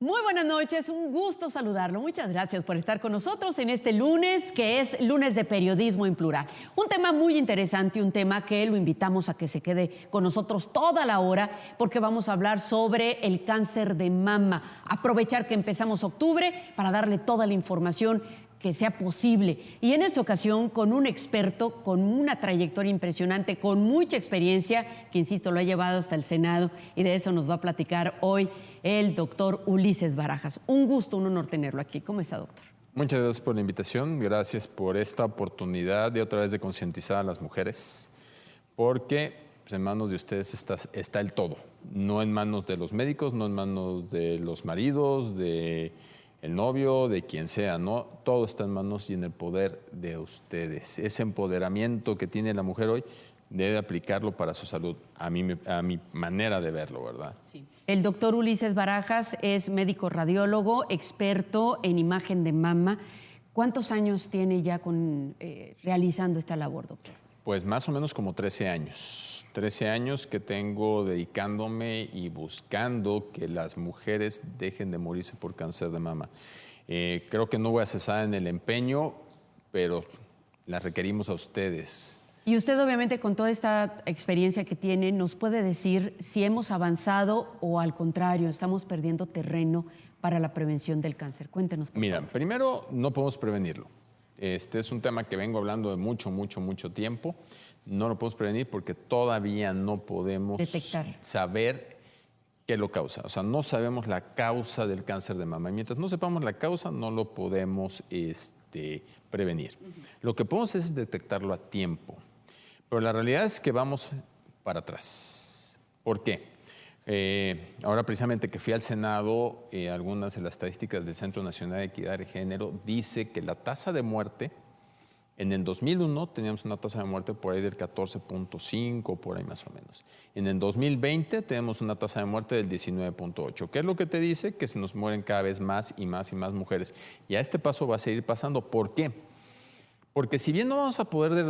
Muy buenas noches, un gusto saludarlo. Muchas gracias por estar con nosotros en este lunes, que es lunes de periodismo en plural. Un tema muy interesante, un tema que lo invitamos a que se quede con nosotros toda la hora, porque vamos a hablar sobre el cáncer de mama. Aprovechar que empezamos octubre para darle toda la información que sea posible. Y en esta ocasión con un experto con una trayectoria impresionante, con mucha experiencia, que insisto, lo ha llevado hasta el Senado, y de eso nos va a platicar hoy el doctor Ulises Barajas. Un gusto, un honor tenerlo aquí. ¿Cómo está, doctor? Muchas gracias por la invitación, gracias por esta oportunidad de otra vez de concientizar a las mujeres, porque pues, en manos de ustedes está el todo, no en manos de los médicos, no en manos de los maridos, de el novio, de quien sea, ¿no? Todo está en manos y en el poder de ustedes. Ese empoderamiento que tiene la mujer hoy debe aplicarlo para su salud, a mi manera de verlo, ¿verdad? Sí. El doctor Ulises Barajas es médico radiólogo, experto en imagen de mama. ¿Cuántos años tiene ya realizando esta labor, doctor? Pues más o menos como 13 años. 13 años que tengo dedicándome y buscando que las mujeres dejen de morirse por cáncer de mama. Creo que no voy a cesar en el empeño, pero las requerimos a ustedes. Y usted, obviamente, con toda esta experiencia que tiene, nos puede decir si hemos avanzado o, al contrario, estamos perdiendo terreno para la prevención del cáncer. Cuéntenos, por Mira, favor. primero, no podemos prevenirlo. Este es un tema que vengo hablando de mucho tiempo. No lo podemos prevenir porque todavía no podemos saber qué lo causa. O sea, no sabemos la causa del cáncer de mama. Y mientras no sepamos la causa, no lo podemos prevenir. Lo que podemos es detectarlo a tiempo. Pero la realidad es que vamos para atrás. ¿Por qué? Ahora precisamente que fui al Senado, algunas de las estadísticas del Centro Nacional de Equidad de Género dice que la tasa de muerte, en el 2001 teníamos una tasa de muerte por ahí del 14.5, por ahí más o menos. En el 2020 tenemos una tasa de muerte del 19.8. ¿Qué es lo que te dice? Que se nos mueren cada vez más y más y más mujeres. Y a este paso va a seguir pasando. ¿Por qué? Porque si bien no vamos a poder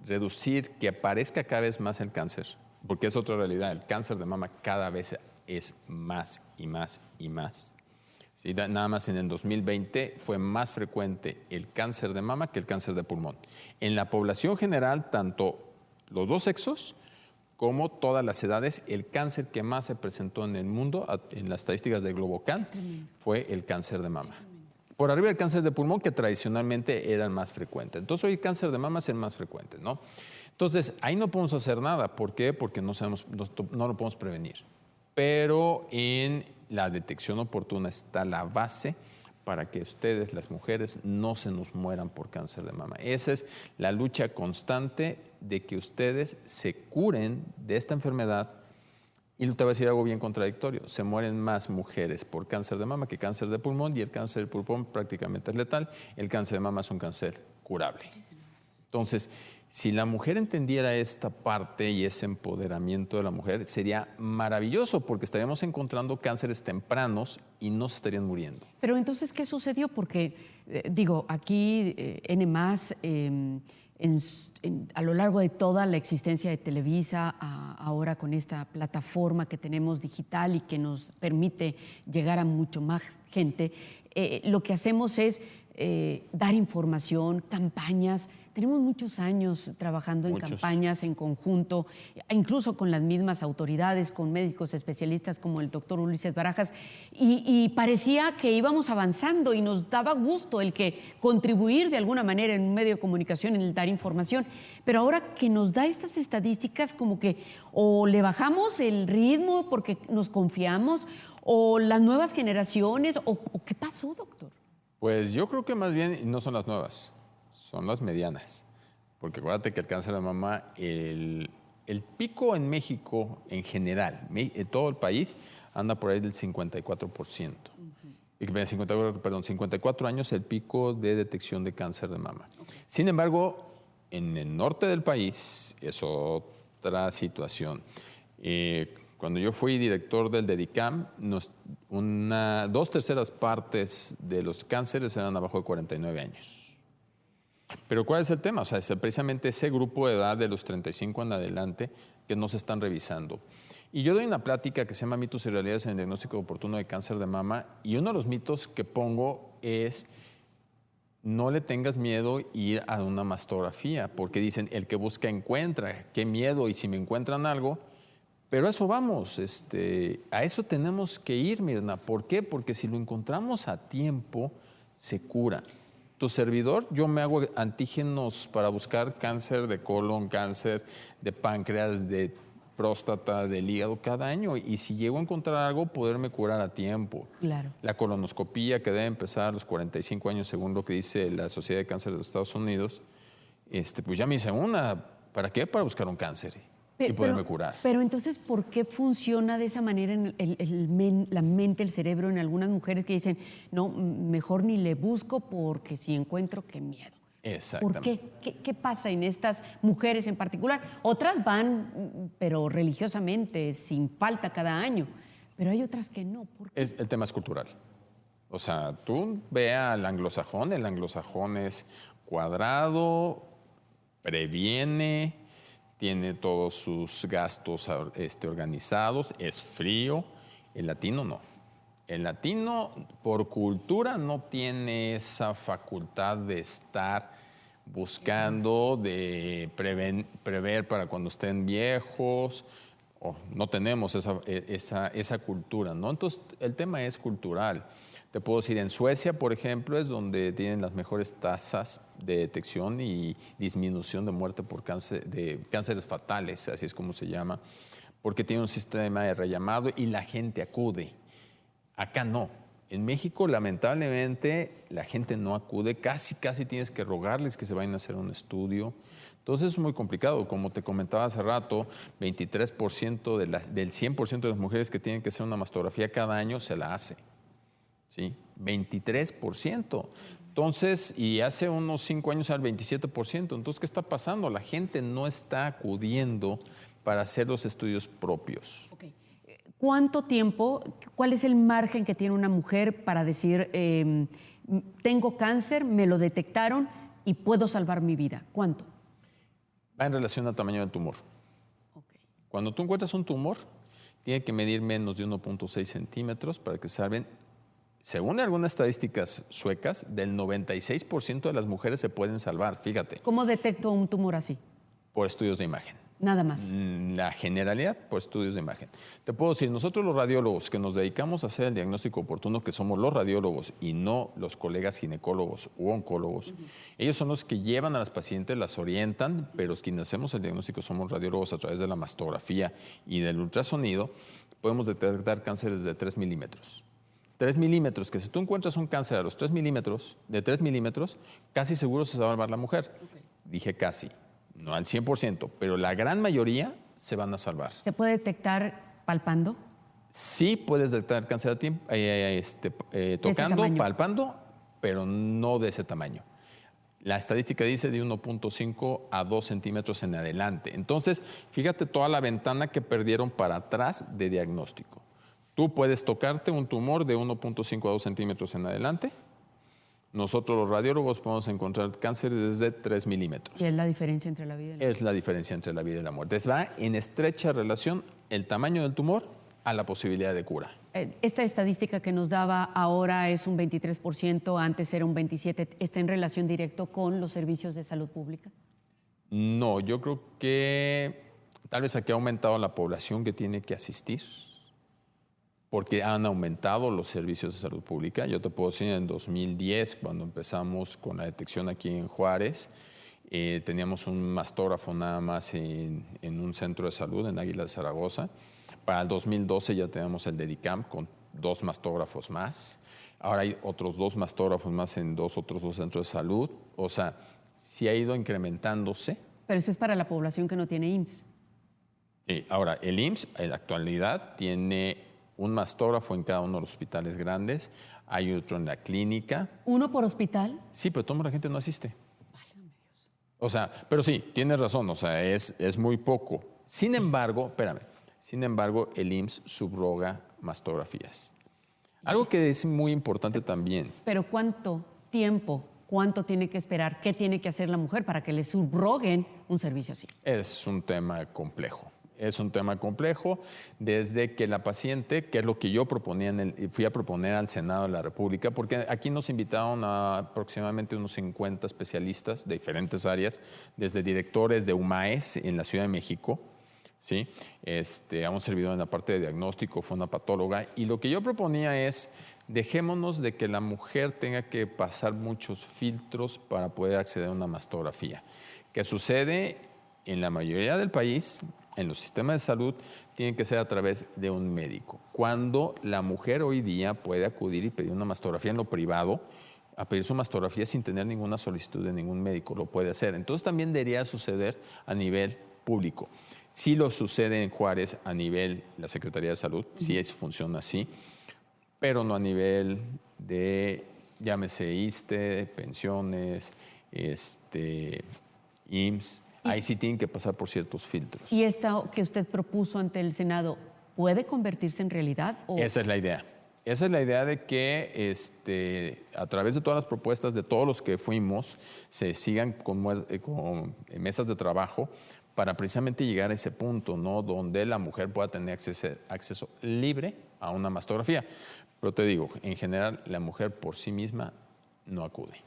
reducir que aparezca cada vez más el cáncer, porque es otra realidad, el cáncer de mama cada vez es más y más y más. ¿Sí? Nada más en el 2020 fue más frecuente el cáncer de mama que el cáncer de pulmón. En la población general, tanto los dos sexos como todas las edades, el cáncer que más se presentó en el mundo, en las estadísticas de Globocan, fue el cáncer de mama. Por arriba del cáncer de pulmón, que tradicionalmente era el más frecuente. Entonces hoy el cáncer de mama es el más frecuente, ¿no? Entonces ahí no podemos hacer nada. ¿Por qué? Porque no lo podemos prevenir. Pero en la detección oportuna está la base para que ustedes, las mujeres, no se nos mueran por cáncer de mama. Esa es la lucha constante de que ustedes se curen de esta enfermedad. Y te voy a decir algo bien contradictorio. Se mueren más mujeres por cáncer de mama que cáncer de pulmón, y el cáncer de pulmón prácticamente es letal. El cáncer de mama es un cáncer curable. Entonces, si la mujer entendiera esta parte y ese empoderamiento de la mujer, sería maravilloso porque estaríamos encontrando cánceres tempranos y no se estarían muriendo. Pero entonces, ¿qué sucedió? Porque, aquí N+, a lo largo de toda la existencia de Televisa, ahora con esta plataforma que tenemos digital y que nos permite llegar a mucho más gente, lo que hacemos es dar información, campañas. Tenemos muchos años trabajando en campañas en conjunto, incluso con las mismas autoridades, con médicos especialistas como el doctor Ulises Barajas, y parecía que íbamos avanzando y nos daba gusto el que contribuir de alguna manera en un medio de comunicación, en el dar información. Pero ahora que nos da estas estadísticas, como que o le bajamos el ritmo porque nos confiamos, o las nuevas generaciones, o ¿qué pasó, doctor? Pues yo creo que más bien no son las nuevas. Son las medianas, porque acuérdate que el cáncer de mama, el pico en México en general, en todo el país, anda por ahí del 54%. 54 años el pico de detección de cáncer de mama. Sin embargo, en el norte del país es otra situación. Cuando yo fui director del DEDICAM, 2/3 partes de los cánceres eran abajo de 49 años. Pero ¿cuál es el tema? O sea, es precisamente ese grupo de edad de los 35 en adelante que no se están revisando. Y yo doy una plática que se llama Mitos y Realidades en el Diagnóstico Oportuno de Cáncer de Mama, y uno de los mitos que pongo es: no le tengas miedo ir a una mastografía, porque dicen, el que busca encuentra. Qué miedo, y si me encuentran algo. Pero a eso vamos, a eso tenemos que ir, Mirna. ¿Por qué? Porque si lo encontramos a tiempo, se cura. Tu servidor, yo me hago antígenos para buscar cáncer de colon, cáncer de páncreas, de próstata, del hígado cada año. Y si llego a encontrar algo, poderme curar a tiempo. Claro. La colonoscopía, que debe empezar a los 45 años, según lo que dice la Sociedad de Cáncer de los Estados Unidos, pues ya me hice una. ¿Para qué? Para buscar un cáncer y poderme curar. Pero entonces, ¿por qué funciona de esa manera en la mente, el cerebro en algunas mujeres que dicen, no, mejor ni le busco porque si encuentro, qué miedo? Exactamente. ¿Por qué? ¿Qué pasa en estas mujeres en particular? Otras van, pero religiosamente, sin falta cada año, pero hay otras que no. ¿Por qué? El tema es cultural. O sea, tú ve al anglosajón, el anglosajón es cuadrado, previene, tiene todos sus gastos organizados, es frío. El latino no. El latino, por cultura, no tiene esa facultad de estar buscando, de prever para cuando estén viejos. No tenemos esa cultura, ¿no? Entonces, el tema es cultural. Te puedo decir, en Suecia, por ejemplo, es donde tienen las mejores tasas de detección y disminución de muerte por cánceres fatales, así es como se llama, porque tiene un sistema de rellamado y la gente acude. Acá no. En México, lamentablemente, la gente no acude. Casi tienes que rogarles que se vayan a hacer un estudio. Entonces es muy complicado. Como te comentaba hace rato, 23% del 100% de las mujeres que tienen que hacer una mastografía cada año se la hace. ¿Sí? 23%. Entonces, y hace unos 5 años al 27%. Entonces, ¿qué está pasando? La gente no está acudiendo para hacer los estudios propios. Okay. ¿Cuánto tiempo, cuál es el margen que tiene una mujer para decir, tengo cáncer, me lo detectaron y puedo salvar mi vida? ¿Cuánto? Va en relación al tamaño del tumor. Okay. Cuando tú encuentras un tumor, tiene que medir menos de 1.6 centímetros para que salven. Según algunas estadísticas suecas, del 96% de las mujeres se pueden salvar, fíjate. ¿Cómo detecto un tumor así? Por estudios de imagen. Nada más. La generalidad, por estudios de imagen. Te puedo decir, nosotros los radiólogos que nos dedicamos a hacer el diagnóstico oportuno, que somos los radiólogos y no los colegas ginecólogos u oncólogos, ellos son los que llevan a las pacientes, las orientan, pero quienes hacemos el diagnóstico somos radiólogos a través de la mastografía y del ultrasonido. Podemos detectar cánceres de 3 milímetros. 3 milímetros, que si tú encuentras un cáncer a los 3 milímetros, de 3 milímetros, casi seguro se va a salvar la mujer. Okay. Dije casi, no al 100%, pero la gran mayoría se van a salvar. ¿Se puede detectar palpando? Sí, puedes detectar cáncer a tiempo, tocando, palpando, pero no de ese tamaño. La estadística dice de 1.5 a 2 centímetros en adelante. Entonces, fíjate toda la ventana que perdieron para atrás de diagnóstico. Tú puedes tocarte un tumor de 1.5 a 2 centímetros en adelante. Nosotros los radiólogos podemos encontrar cánceres desde 3 milímetros. ¿Qué es la diferencia entre la vida y la muerte? Es la diferencia entre la vida y la muerte. Va en estrecha relación el tamaño del tumor a la posibilidad de cura. Esta estadística que nos daba ahora es un 23%, antes era un 27%. ¿Está en relación directa con los servicios de salud pública? No, yo creo que tal vez aquí ha aumentado la población que tiene que asistir, porque han aumentado los servicios de salud pública. Yo te puedo decir, en 2010, cuando empezamos con la detección aquí en Juárez, teníamos un mastógrafo nada más en un centro de salud, en Águila de Zaragoza. Para el 2012 ya tenemos el Dedicam con 2 mastógrafos más. Ahora hay otros 2 mastógrafos más en otros dos centros de salud. O sea, sí ha ido incrementándose. Pero eso es para la población que no tiene IMSS. Ahora, el IMSS en la actualidad tiene un mastógrafo en cada uno de los hospitales grandes, hay otro en la clínica. ¿Uno por hospital? Sí, pero toda la gente no asiste. O sea, pero sí, tienes razón, o sea, es muy poco. Sin embargo, el IMSS subroga mastografías. Algo que es muy importante también. Pero ¿cuánto tiempo, cuánto tiene que esperar, qué tiene que hacer la mujer para que le subroguen un servicio así? Es un tema complejo. Es un tema complejo, desde que la paciente, que es lo que yo proponía, fui a proponer al Senado de la República, porque aquí nos invitaron a aproximadamente unos 50 especialistas de diferentes áreas, desde directores de UMAES en la Ciudad de México, ¿sí? A un servidor en la parte de diagnóstico, fue una patóloga, y lo que yo proponía es, dejémonos de que la mujer tenga que pasar muchos filtros para poder acceder a una mastografía, que sucede en la mayoría del país. En los sistemas de salud tiene que ser a través de un médico. Cuando la mujer hoy día puede acudir y pedir una mastografía en lo privado, a pedir su mastografía sin tener ninguna solicitud de ningún médico, lo puede hacer. Entonces también debería suceder a nivel público. Sí lo sucede en Juárez a nivel de la Secretaría de Salud, sí funciona así, pero no a nivel de, llámese ISSSTE, pensiones, IMSS. Ahí sí tienen que pasar por ciertos filtros. ¿Y esta que usted propuso ante el Senado puede convertirse en realidad? Esa es la idea. Esa es la idea de que a través de todas las propuestas de todos los que fuimos, se sigan con mesas de trabajo para precisamente llegar a ese punto, ¿no? Donde la mujer pueda tener acceso libre a una mastografía. Pero te digo, en general, la mujer por sí misma no acude.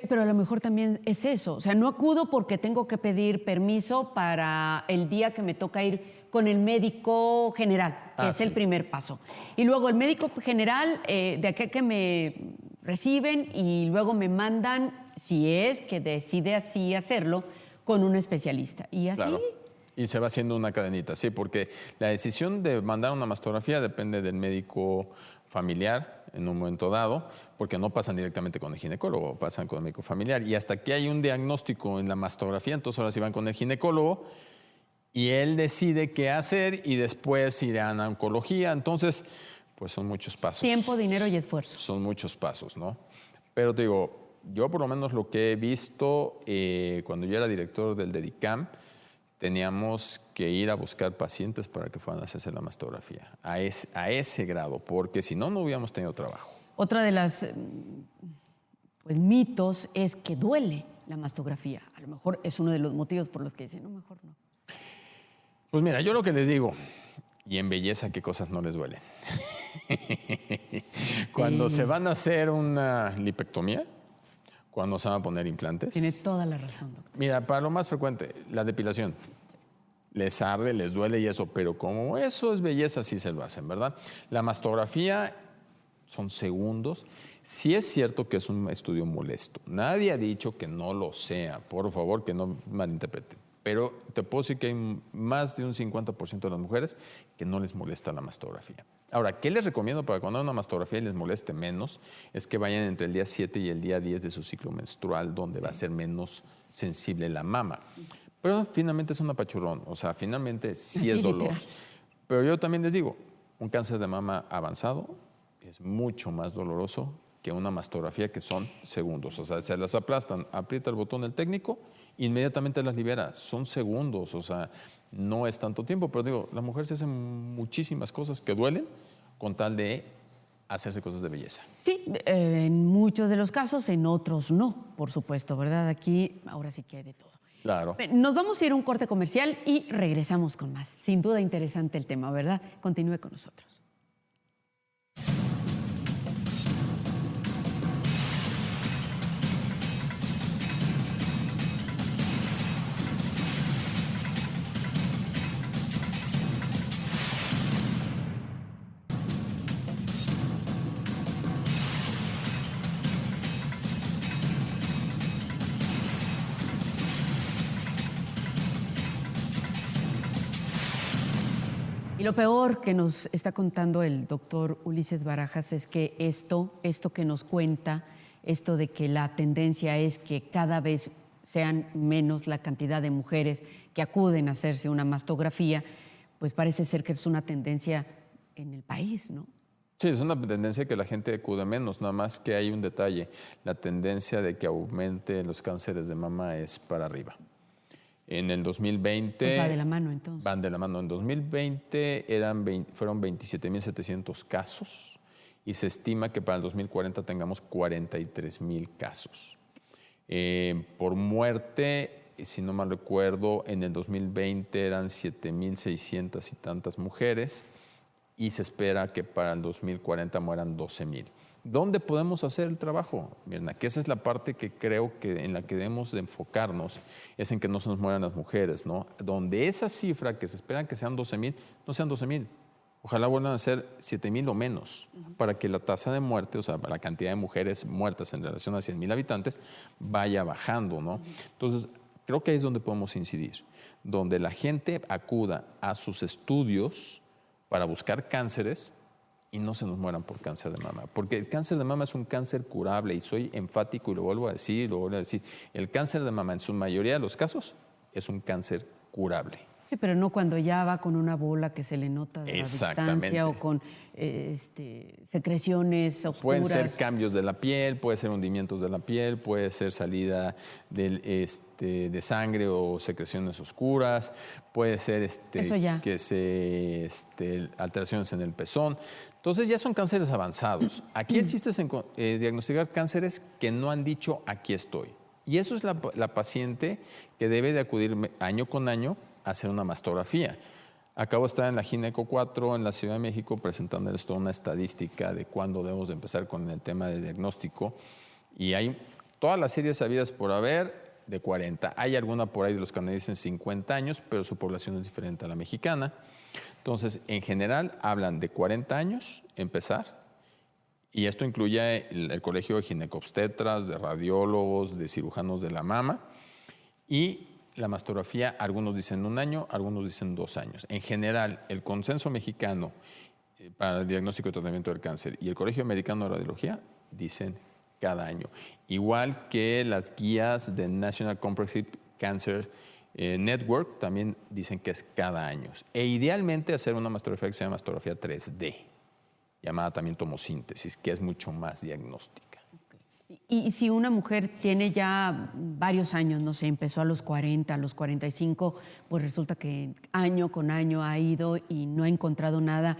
Pero a lo mejor también es eso, o sea, no acudo porque tengo que pedir permiso para el día que me toca ir con el médico general, que es el primer paso. Y luego el médico general, de aquí que me reciben y luego me mandan, si es que decide así hacerlo, con un especialista. Y así... Claro. Y se va haciendo una cadenita, sí, porque la decisión de mandar una mastografía depende del médico familiar en un momento dado, porque no pasan directamente con el ginecólogo, pasan con el médico familiar. Y hasta que hay un diagnóstico en la mastografía, entonces ahora sí van con el ginecólogo y él decide qué hacer y después irán a oncología. Entonces, pues son muchos pasos. Tiempo, dinero y esfuerzo. Son muchos pasos, ¿no? Pero te digo, yo por lo menos lo que he visto cuando yo era director del DEDICAM, teníamos que ir a buscar pacientes para que fueran a hacerse la mastografía, a ese grado, porque si no, no hubiéramos tenido trabajo. Otra de las mitos es que duele la mastografía. A lo mejor es uno de los motivos por los que dicen, no, mejor no. Pues mira, yo lo que les digo, y en belleza, ¿qué cosas no les duelen? Cuando se van a hacer una lipectomía, cuando se van a poner implantes. Tiene toda la razón, doctor. Mira, para lo más frecuente, la depilación. Les arde, les duele y eso, pero como eso es belleza, sí se lo hacen, ¿verdad? La mastografía son segundos. Sí es cierto que es un estudio molesto. Nadie ha dicho que no lo sea, por favor, que no malinterpreten. Pero te puedo decir que hay más de un 50% de las mujeres que no les molesta la mastografía. Ahora, ¿qué les recomiendo para cuando hagan una mastografía y les moleste menos? Es que vayan entre el día 7 y el día 10 de su ciclo menstrual, donde va a ser menos sensible la mama. Pero finalmente es un apachurrón, o sea, finalmente sí es dolor. Literal. Pero yo también les digo, un cáncer de mama avanzado es mucho más doloroso que una mastografía que son segundos. O sea, se las aplastan, aprieta el botón el técnico, inmediatamente las libera. Son segundos, o sea, no es tanto tiempo. Pero digo, la mujer se hace muchísimas cosas que duelen con tal de hacerse cosas de belleza. Sí, en muchos de los casos, en otros no, por supuesto, ¿verdad? Aquí ahora sí que hay de todo. Claro. Nos vamos a ir a un corte comercial y regresamos con más. Sin duda interesante el tema, ¿verdad? Continúe con nosotros. Y lo peor que nos está contando el doctor Ulises Barajas es que esto que nos cuenta, esto de que la tendencia es que cada vez sean menos la cantidad de mujeres que acuden a hacerse una mastografía, pues parece ser que es una tendencia en el país, ¿no? Sí, es una tendencia que la gente acude menos, nada más que hay un detalle, la tendencia de que aumente los cánceres de mama es para arriba. En el 2020... Pues va de la mano, entonces. Van de la mano. En 2020 fueron 27.700 casos y se estima que para el 2040 tengamos 43.000 casos. Por muerte si no mal recuerdo, en el 2020 eran 7,600 y tantas mujeres y se espera que para el 2040 mueran 12,000. ¿Dónde podemos hacer el trabajo, Mirna? Que esa es la parte que creo que en la que debemos de enfocarnos, es en que no se nos mueran las mujeres, ¿no? Donde esa cifra que se espera que sean 12,000, no sean 12,000. Ojalá vuelvan a ser 7,000 o menos, para que la tasa de muerte, o sea, la cantidad de mujeres muertas en relación a 100,000 habitantes, vaya bajando, ¿no? Entonces, creo que ahí es donde podemos incidir, donde la gente acuda a sus estudios para buscar cánceres y no se nos mueran por cáncer de mama. Porque el cáncer de mama es un cáncer curable y soy enfático y lo vuelvo a decir, El cáncer de mama en su mayoría de los casos es un cáncer curable. Sí, pero no cuando ya va con una bola que se le nota de la distancia o con secreciones oscuras. Pueden ser cambios de la piel, puede ser hundimientos de la piel, puede ser salida de sangre o secreciones oscuras, puede ser alteraciones en el pezón. Entonces ya son cánceres avanzados. Aquí el chiste es diagnosticar cánceres que no han dicho aquí estoy. Y eso es la paciente que debe de acudir año con año a hacer una mastografía. Acabo de estar en la Gineco 4 en la Ciudad de México presentándoles toda una estadística de cuándo debemos de empezar con el tema de diagnóstico. Y hay todas las series habidas por haber de 40. Hay alguna por ahí de los canadienses 50 años, pero su población es diferente a la mexicana. Entonces, en general, hablan de 40 años, empezar, y esto incluye el Colegio de Ginecobstetras, de radiólogos, de cirujanos de la mama, y la mastografía, algunos dicen 1 año, algunos dicen 2 años. En general, el consenso mexicano para el diagnóstico y tratamiento del cáncer y el Colegio Americano de Radiología dicen cada año. Igual que las guías de National Comprehensive Cancer Network también dicen que es cada año. E idealmente hacer una mastografía que se llama mastografía 3D, llamada también tomosíntesis, que es mucho más diagnóstica. Y si una mujer tiene ya varios años, no sé, empezó a los 40, a los 45, pues resulta que año con año ha ido y no ha encontrado nada,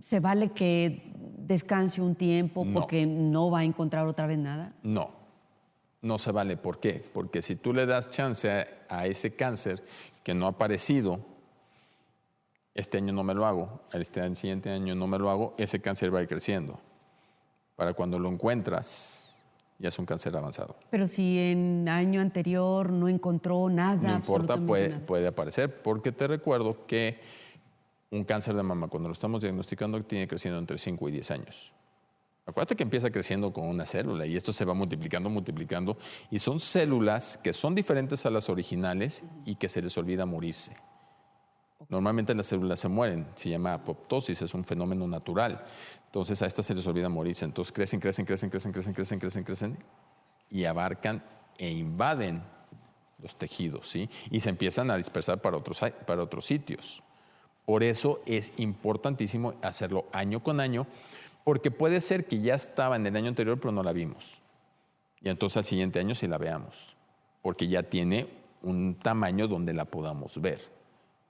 ¿se vale que descanse un tiempo porque no va a encontrar otra vez nada? No se vale. ¿Por qué? Porque si tú le das chance a ese cáncer que no ha aparecido, este año no me lo hago, el siguiente año no me lo hago, ese cáncer va a ir creciendo. Para cuando lo encuentras, ya es un cáncer avanzado. Pero si en año anterior no encontró nada, no importa, nada. puede aparecer, porque te recuerdo que un cáncer de mama, cuando lo estamos diagnosticando, tiene creciendo entre 5 y 10 años. Acuérdate que empieza creciendo con una célula y esto se va multiplicando, y son células que son diferentes a las originales y que se les olvida morirse. Normalmente las células se mueren, se llama apoptosis, es un fenómeno natural. Entonces a estas se les olvida morirse, entonces crecen y abarcan e invaden los tejidos, ¿sí? Y se empiezan a dispersar para otros sitios. Por eso es importantísimo hacerlo año con año, porque puede ser que ya estaba en el año anterior, pero no la vimos. Y entonces al siguiente año sí la veamos, porque ya tiene un tamaño donde la podamos ver.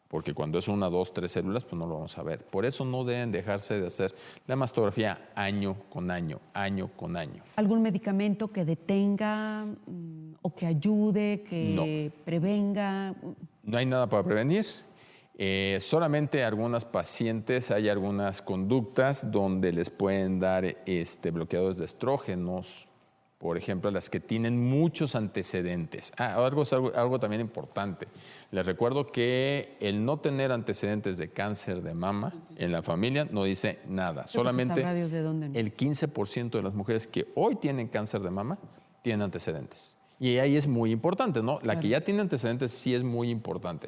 Porque cuando es 1, 2, 3 células, pues no lo vamos a ver. Por eso no deben dejarse de hacer la mastografía año con año. ¿Algún medicamento que detenga o que ayude, que prevenga? No hay nada para prevenir. Solamente algunas pacientes hay algunas conductas donde les pueden dar bloqueadores de estrógenos, por ejemplo, las que tienen muchos antecedentes. Algo también importante. Les recuerdo que el no tener antecedentes de cáncer de mama en la familia no dice nada. Solamente el 15% de las mujeres que hoy tienen cáncer de mama tienen antecedentes. Y ahí es muy importante, ¿no? La que ya tiene antecedentes sí es muy importante.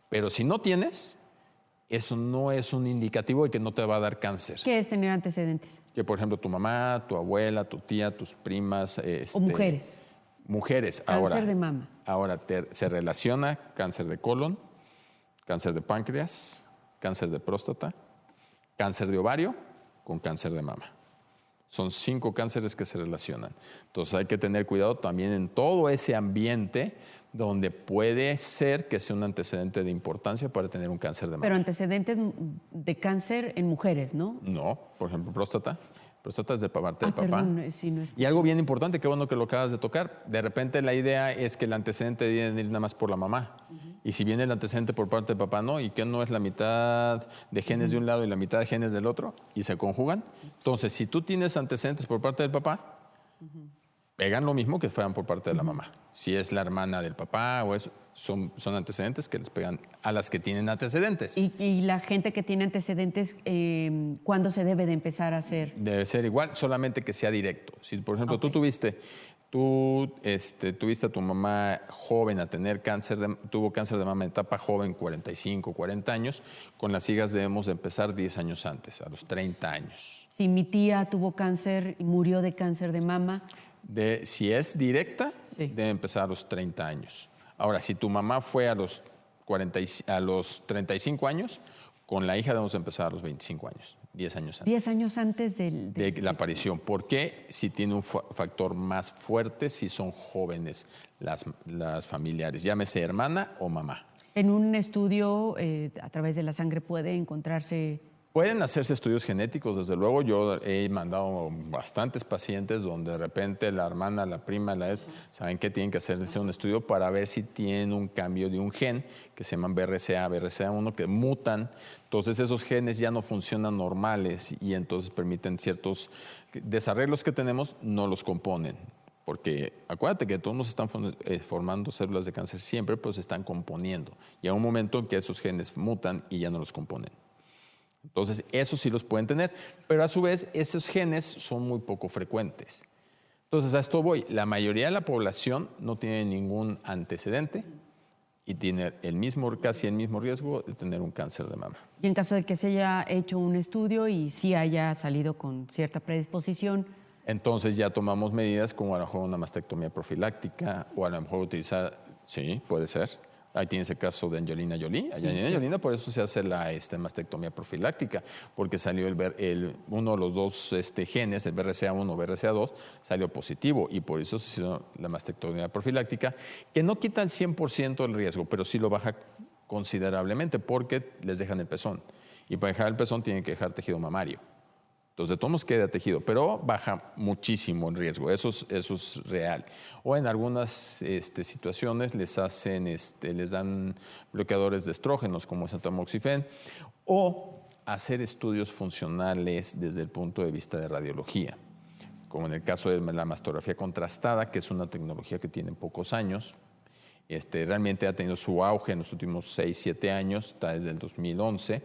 Pero si no tienes, eso no es un indicativo de que no te va a dar cáncer. ¿Qué es tener antecedentes? Que, por ejemplo, tu mamá, tu abuela, tu tía, tus primas... o mujeres. Mujeres. Cáncer de mama. Ahora se relaciona cáncer de colon, cáncer de páncreas, cáncer de próstata, cáncer de ovario con cáncer de mama. Son 5 cánceres que se relacionan. Entonces hay que tener cuidado también en todo ese ambiente donde puede ser que sea un antecedente de importancia para tener un cáncer de mama. Pero antecedentes de cáncer en mujeres, ¿no? No, por ejemplo, próstata. Próstata es de parte del papá. Perdón, sí, no es... Y algo bien importante, qué bueno que lo acabas de tocar. De repente la idea es que el antecedente viene de ir nada más por la mamá. Y si viene el antecedente por parte del papá, no, y que no es la mitad de genes de un lado y la mitad de genes del otro, y se conjugan. Entonces, si tú tienes antecedentes por parte del papá, pegan lo mismo que fueran por parte de la mamá. Si es la hermana del papá o eso, son antecedentes que les pegan a las que tienen antecedentes. Y la gente que tiene antecedentes, ¿cuándo se debe de empezar a hacer? Debe ser igual, solamente que sea directo. Si, por ejemplo, tú tuviste a tu mamá joven a tener tuvo cáncer de mama en etapa joven, 45, 40 años, con las hijas debemos de empezar 10 años antes, a los 30 años. Si mi tía tuvo cáncer y murió de cáncer de mama... Si es directa, Sí. debe empezar a los 30 años. Ahora, si tu mamá fue a los 35 años, con la hija debemos empezar a los 25 años, 10 años antes. 10 años antes de la aparición. ¿Por qué? Si tiene un factor más fuerte, si son jóvenes las familiares, llámese hermana o mamá. En un estudio a través de la sangre puede encontrarse... Pueden hacerse estudios genéticos, desde luego. Yo he mandado bastantes pacientes donde de repente la hermana, la prima, saben que tienen que hacerse un estudio para ver si tienen un cambio de un gen que se llaman BRCA, BRCA1, que mutan. Entonces esos genes ya no funcionan normales y entonces permiten ciertos desarreglos que tenemos, no los componen. Porque acuérdate que todos nos están formando células de cáncer siempre, pero se están componiendo. Y hay un momento en que esos genes mutan y ya no los componen. Entonces, esos sí los pueden tener, pero a su vez esos genes son muy poco frecuentes. Entonces, a esto voy. La mayoría de la población no tiene ningún antecedente y tiene casi el mismo riesgo de tener un cáncer de mama. Y en caso de que se haya hecho un estudio y sí haya salido con cierta predisposición... Entonces ya tomamos medidas como a lo mejor una mastectomía profiláctica o a lo mejor utilizar, sí, puede ser. Ahí tienes el caso de Angelina Jolie. Angelina Jolie, por eso se hace la mastectomía profiláctica, porque salió uno de los dos genes, el BRCA1 o BRCA2, salió positivo y por eso se hizo la mastectomía profiláctica, que no quita el 100% el riesgo, pero sí lo baja considerablemente porque les dejan el pezón. Y para dejar el pezón tienen que dejar tejido mamario. Entonces, de todos modos queda tejido, pero baja muchísimo el riesgo, eso es real. O en algunas situaciones les dan bloqueadores de estrógenos, como es el tamoxifen, o hacer estudios funcionales desde el punto de vista de radiología, como en el caso de la mastografía contrastada, que es una tecnología que tiene pocos años. Realmente ha tenido su auge en los últimos 6, 7 años, está desde el 2011,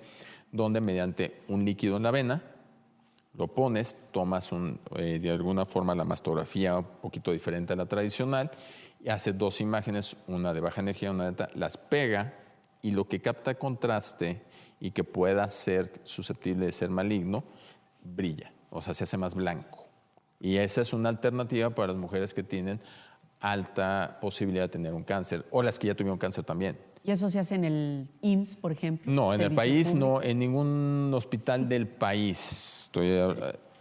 donde mediante un líquido en la vena, lo pones, tomas de alguna forma la mastografía un poquito diferente a la tradicional y hace 2 imágenes, una de baja energía, una de alta, las pega y lo que capta contraste y que pueda ser susceptible de ser maligno, brilla, o sea, se hace más blanco. Y esa es una alternativa para las mujeres que tienen alta posibilidad de tener un cáncer o las que ya tuvieron cáncer también. ¿Y eso se hace en el IMSS, por ejemplo? No, en el país no, en ningún hospital del país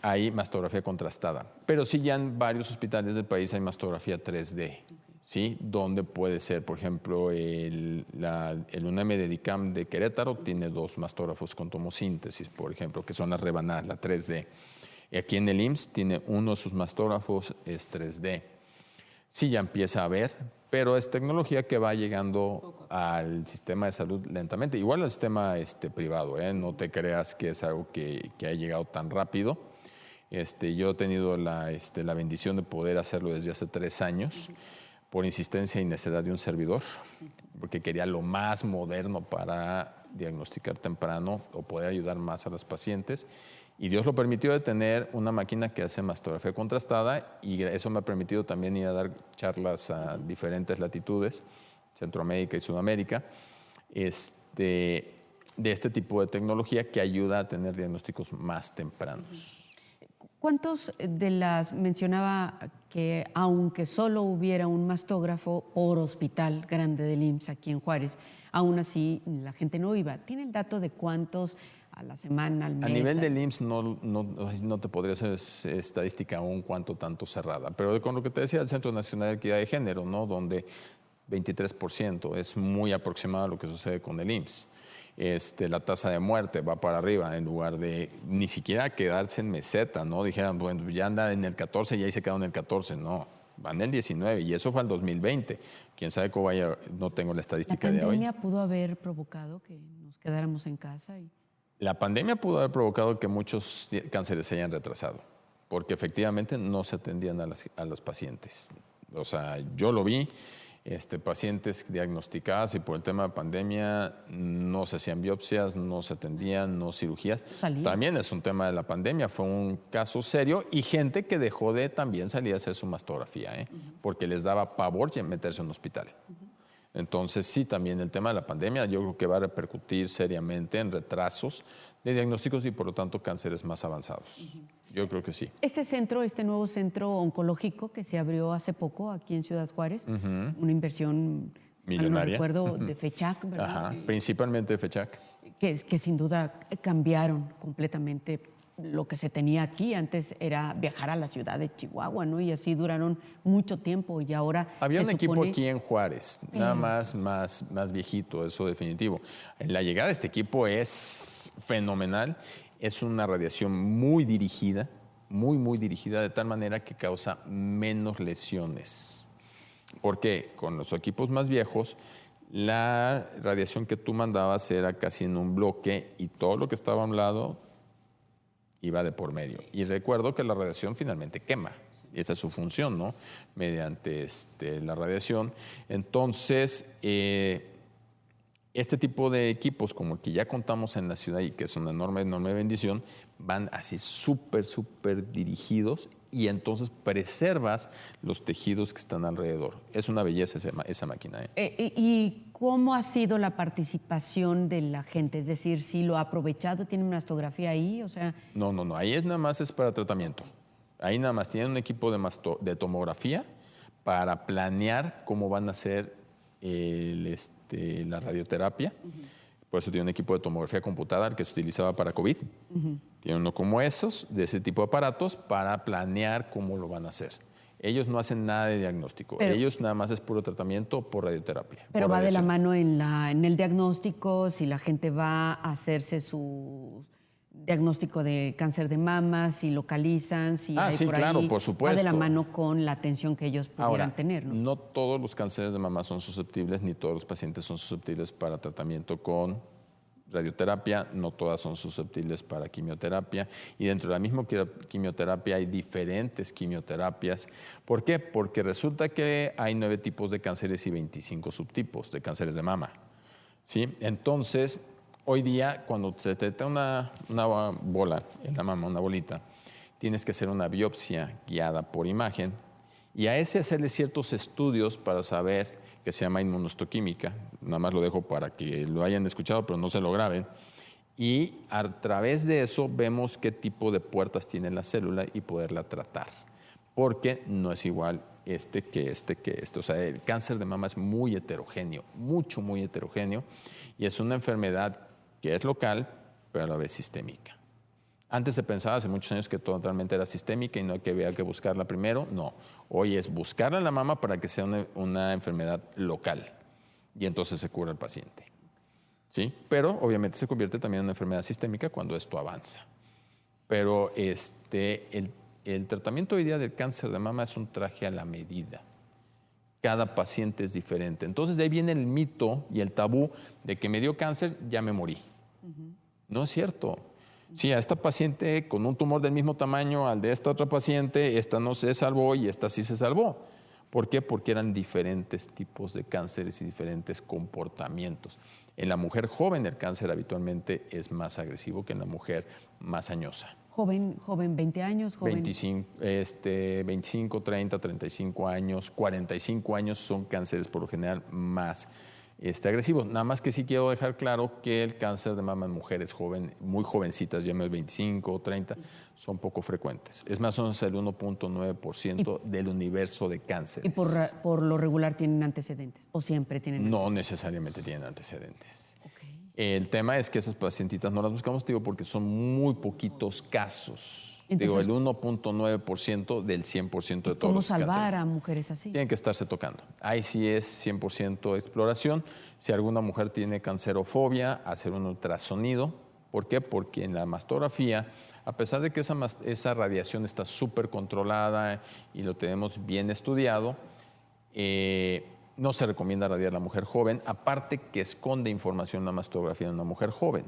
hay mastografía contrastada. Pero sí ya en varios hospitales del país hay mastografía 3D, ¿sí? Donde puede ser, por ejemplo, el UNAM de DICAM de Querétaro tiene 2 mastógrafos con tomosíntesis, por ejemplo, que son las rebanadas, la 3D. Y aquí en el IMSS tiene uno de sus mastógrafos, es 3D. Sí ya empieza a ver, pero es tecnología que va llegando al sistema de salud lentamente. Igual al sistema privado, no te creas que es algo que ha llegado tan rápido. Yo he tenido la bendición de poder hacerlo desde hace 3 años, por insistencia y necesidad de un servidor, porque quería lo más moderno para diagnosticar temprano o poder ayudar más a los pacientes. Y Dios lo permitió de tener una máquina que hace mastografía contrastada y eso me ha permitido también ir a dar charlas a diferentes latitudes, Centroamérica y Sudamérica, de este tipo de tecnología que ayuda a tener diagnósticos más tempranos. ¿Cuántos mencionaba que aunque solo hubiera un mastógrafo por hospital grande del IMSS aquí en Juárez, aún así la gente no iba? ¿Tiene el dato de cuántos a la semana, al mes? A nivel del IMSS no te podría hacer estadística aún cuánto tanto cerrada, pero con lo que te decía el Centro Nacional de Equidad de Género, ¿no? Donde 23% es muy aproximado a lo que sucede con el IMSS. la tasa de muerte va para arriba en lugar de ni siquiera quedarse en meseta, ¿no? Dijeran, bueno, ya anda en el 14 y ahí se quedó en el 14. No, van en el 19 y eso fue en 2020. Quién sabe cómo vaya, no tengo la estadística de hoy. ¿La pandemia pudo haber provocado que nos quedáramos en casa? La pandemia pudo haber provocado que muchos cánceres se hayan retrasado, porque efectivamente no se atendían a los pacientes. O sea, yo lo vi, pacientes diagnosticadas y por el tema de pandemia no se hacían biopsias, no se atendían, no cirugías. ¿Salía? También es un tema de la pandemia, fue un caso serio y gente que dejó de también salir a hacer su mastografía, porque les daba pavor meterse en un hospital. Entonces, sí, también el tema de la pandemia yo creo que va a repercutir seriamente en retrasos de diagnósticos y, por lo tanto, cánceres más avanzados. Yo creo que sí. Este nuevo centro oncológico que se abrió hace poco aquí en Ciudad Juárez, una inversión, millonaria, no recuerdo, de FECHAC, ¿verdad? Ajá, principalmente de FECHAC. Que sin duda cambiaron completamente lo que se tenía aquí. Antes era viajar a la ciudad de Chihuahua, ¿no? Y así duraron mucho tiempo y ahora había un equipo aquí en Juárez, nada más viejito, eso definitivo. La llegada de este equipo es fenomenal, es una radiación muy dirigida, muy dirigida, de tal manera que causa menos lesiones. Porque con los equipos más viejos, la radiación que tú mandabas era casi en un bloque y todo lo que estaba a un lado iba de por medio. Y recuerdo que la radiación finalmente quema. Esa es su función, ¿no? Mediante la radiación. Entonces, este tipo de equipos como el que ya contamos en la ciudad y que es una enorme bendición, van así súper dirigidos y entonces preservas los tejidos que están alrededor. Es una belleza esa máquina. ¿Y cómo ha sido la participación de la gente? Es decir, ¿si lo ha aprovechado? ¿Tiene una mastografía ahí? O sea... No. Ahí nada más es para tratamiento. Ahí nada más tienen un equipo de tomografía para planear cómo van a hacer la radioterapia. Por eso tiene un equipo de tomografía computada que se utilizaba para COVID. Tiene uno como esos, de ese tipo de aparatos, para planear cómo lo van a hacer. Ellos no hacen nada de diagnóstico. Ellos nada más es puro tratamiento por radioterapia. Pero va de la mano en el diagnóstico, si la gente va a hacerse su diagnóstico de cáncer de mama, si localizan, si hay sí, por claro, ahí, por supuesto. va de la mano con la atención que ellos pudieran tener, ¿no? No todos los cánceres de mama son susceptibles, ni todos los pacientes son susceptibles para tratamiento con radioterapia, no todas son susceptibles para quimioterapia y dentro de la misma quimioterapia hay diferentes quimioterapias. ¿Por qué? Porque resulta que hay 9 tipos de cánceres y 25 subtipos de cánceres de mama, ¿sí? Entonces, hoy día, cuando se te da una bola en la mama, una bolita, tienes que hacer una biopsia guiada por imagen y a ese hacerle ciertos estudios para saber, que se llama inmunohistoquímica, nada más lo dejo para que lo hayan escuchado, pero no se lo graben, y a través de eso vemos qué tipo de puertas tiene la célula y poderla tratar, porque no es igual que este. O sea, el cáncer de mama es muy heterogéneo, muy heterogéneo, y es una enfermedad que es local, pero a la vez sistémica. Antes se pensaba, hace muchos años, que totalmente era sistémica y no había que buscarla primero. No, hoy es buscarla en la mama para que sea una enfermedad local y entonces se cura el paciente. ¿Sí? Pero obviamente se convierte también en una enfermedad sistémica cuando esto avanza. Pero el tratamiento hoy día del cáncer de mama es un traje a la medida. Cada paciente es diferente. Entonces de ahí viene el mito y el tabú de que me dio cáncer, ya me morí. No es cierto. Sí, a esta paciente con un tumor del mismo tamaño al de esta otra paciente, esta no se salvó y esta sí se salvó. ¿Por qué? Porque eran diferentes tipos de cánceres y diferentes comportamientos. En la mujer joven el cáncer habitualmente es más agresivo que en la mujer más añosa. Joven, 20 años, joven. 25, 30, 35 años, 45 años son cánceres por lo general más agresivos. Nada más que sí quiero dejar claro que el cáncer de mama en mujeres muy jovencitas, ya 25 o 30, son poco frecuentes. Es más o menos el 1.9% del universo de cánceres. ¿Y por lo regular tienen antecedentes? ¿O siempre tienen antecedentes? No necesariamente tienen antecedentes. Okay. El tema es que esas pacientitas no las buscamos, digo, porque son muy poquitos casos. Digo, Entonces, el 1.9% del 100% de todos ¿cómo los salvar cánceres. a mujeres así? Tienen que estarse tocando. Ahí sí es 100% exploración. Si alguna mujer tiene cancerofobia, hacer un ultrasonido. ¿Por qué? Porque en la mastografía, a pesar de que esa radiación está súper controlada y lo tenemos bien estudiado, no se recomienda radiar a la mujer joven, aparte que esconde información la mastografía en una mujer joven.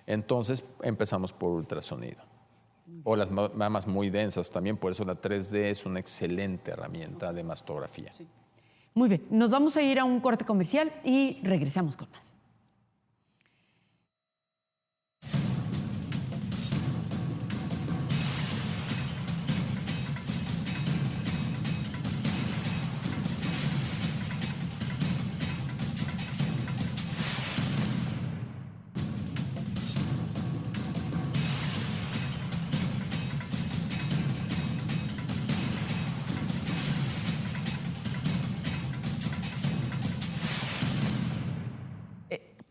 Entonces empezamos por ultrasonido. O las mamas muy densas también, por eso la 3D es una excelente herramienta de mastografía. Sí. Muy bien, nos vamos a ir a un corte comercial y regresamos con más.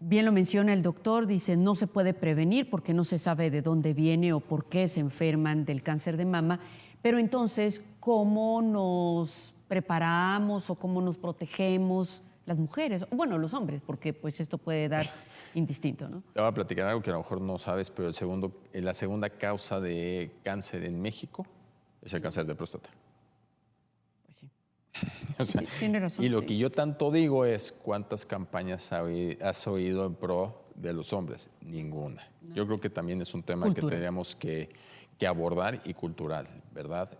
Bien lo menciona el doctor, dice, no se puede prevenir porque no se sabe de dónde viene o por qué se enferman del cáncer de mama, pero entonces, ¿cómo nos preparamos o cómo nos protegemos las mujeres? Bueno, los hombres, porque pues esto puede dar indistinto, ¿no? Te voy a platicar algo que a lo mejor no sabes, pero la segunda causa de cáncer en México es el cáncer de próstata. Pues sí. O sea, Sí, tiene razón. y lo sí. que yo tanto digo es, ¿cuántas campañas has oído en pro de los hombres? Ninguna. No. Yo creo que también es un tema que tendríamos que abordar y cultural, ¿verdad?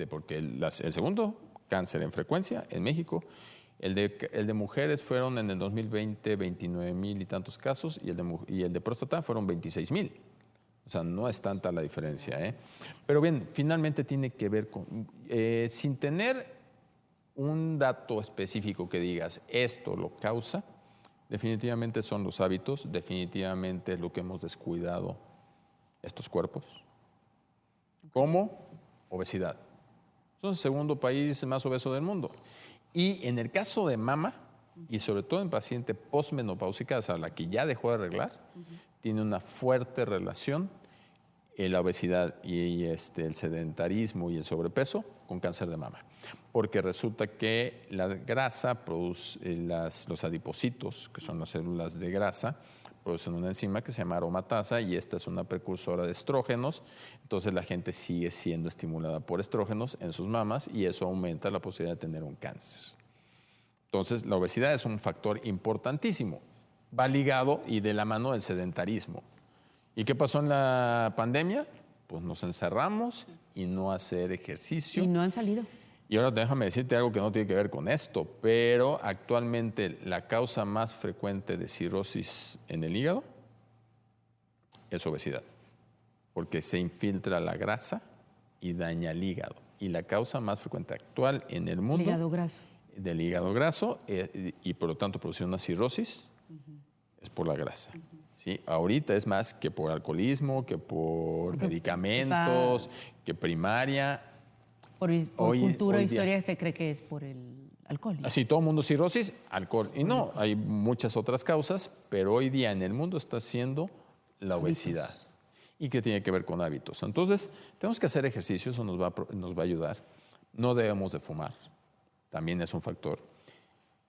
Porque el segundo cáncer en frecuencia en México, el de mujeres fueron en el 2020 29,000 y tantos casos y el de próstata fueron 26,000. O sea, no es tanta la diferencia, ¿eh? Pero bien, finalmente tiene que ver con, sin tener un dato específico que digas, esto lo causa, definitivamente son los hábitos, definitivamente es lo que hemos descuidado estos cuerpos. ¿Cómo? Obesidad. Somos el segundo país más obeso del mundo. Y en el caso de mama, y sobre todo en paciente postmenopáusica, o sea, la que ya dejó de arreglar, tiene una fuerte relación la obesidad y el sedentarismo y el sobrepeso con cáncer de mama. Porque resulta que la grasa produce, los adipocitos, que son las células de grasa, producen una enzima que se llama aromatasa y esta es una precursora de estrógenos. Entonces la gente sigue siendo estimulada por estrógenos en sus mamas y eso aumenta la posibilidad de tener un cáncer. Entonces la obesidad es un factor importantísimo. Va ligado y de la mano del sedentarismo. ¿Y qué pasó en la pandemia? Pues nos encerramos y no hacer ejercicio. Y no han salido. Y ahora déjame decirte algo que no tiene que ver con esto, pero actualmente la causa más frecuente de cirrosis en el hígado es obesidad, porque se infiltra la grasa y daña el hígado. Y la causa más frecuente actual en el mundo hígado graso. Del hígado graso y por lo tanto producir una cirrosis es por la grasa. ¿Sí? Ahorita es más que por alcoholismo, que por medicamentos, que primaria. Por cultura e historia se cree que es por el alcohol. Así, todo el mundo cirrosis, alcohol. Y no, hay muchas otras causas, pero hoy día en el mundo está siendo la obesidad. ¿Y qué tiene que ver con hábitos? Entonces, tenemos que hacer ejercicio, eso nos va a ayudar. No debemos de fumar, también es un factor.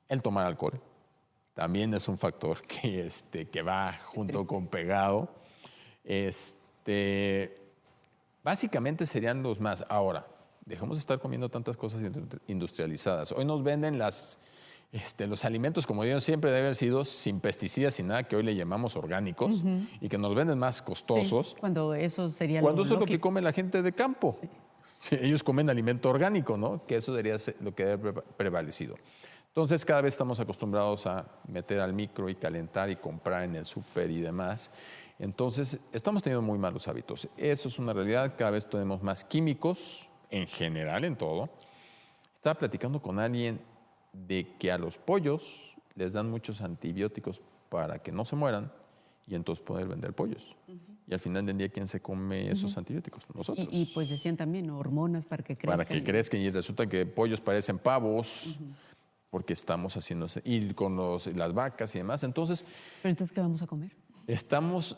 El tomar alcohol también es un factor que va junto con pegado. Básicamente serían los más. Ahora, dejemos de estar comiendo tantas cosas industrializadas. Hoy nos venden los alimentos, como digo, siempre deben haber sido sin pesticidas, sin nada, que hoy le llamamos orgánicos, y que nos venden más costosos. Sí, cuando eso sería cuando eso es lo que come la gente de campo. Sí. Sí, ellos comen alimento orgánico, ¿no? Que eso debería ser lo que debe prevalecido. Entonces, cada vez estamos acostumbrados a meter al micro y calentar y comprar en el súper y demás. Entonces, estamos teniendo muy malos hábitos. Eso es una realidad. Cada vez tenemos más químicos, en general, en todo. Estaba platicando con alguien de que a los pollos les dan muchos antibióticos para que no se mueran y entonces poder vender pollos. Y al final del día, ¿quién se come esos antibióticos? Nosotros. Y pues decían también hormonas para que crezcan. Para que crezcan y resulta que pollos parecen pavos porque estamos haciendo, y con las vacas y demás. Entonces, ¿pero entonces qué vamos a comer? Estamos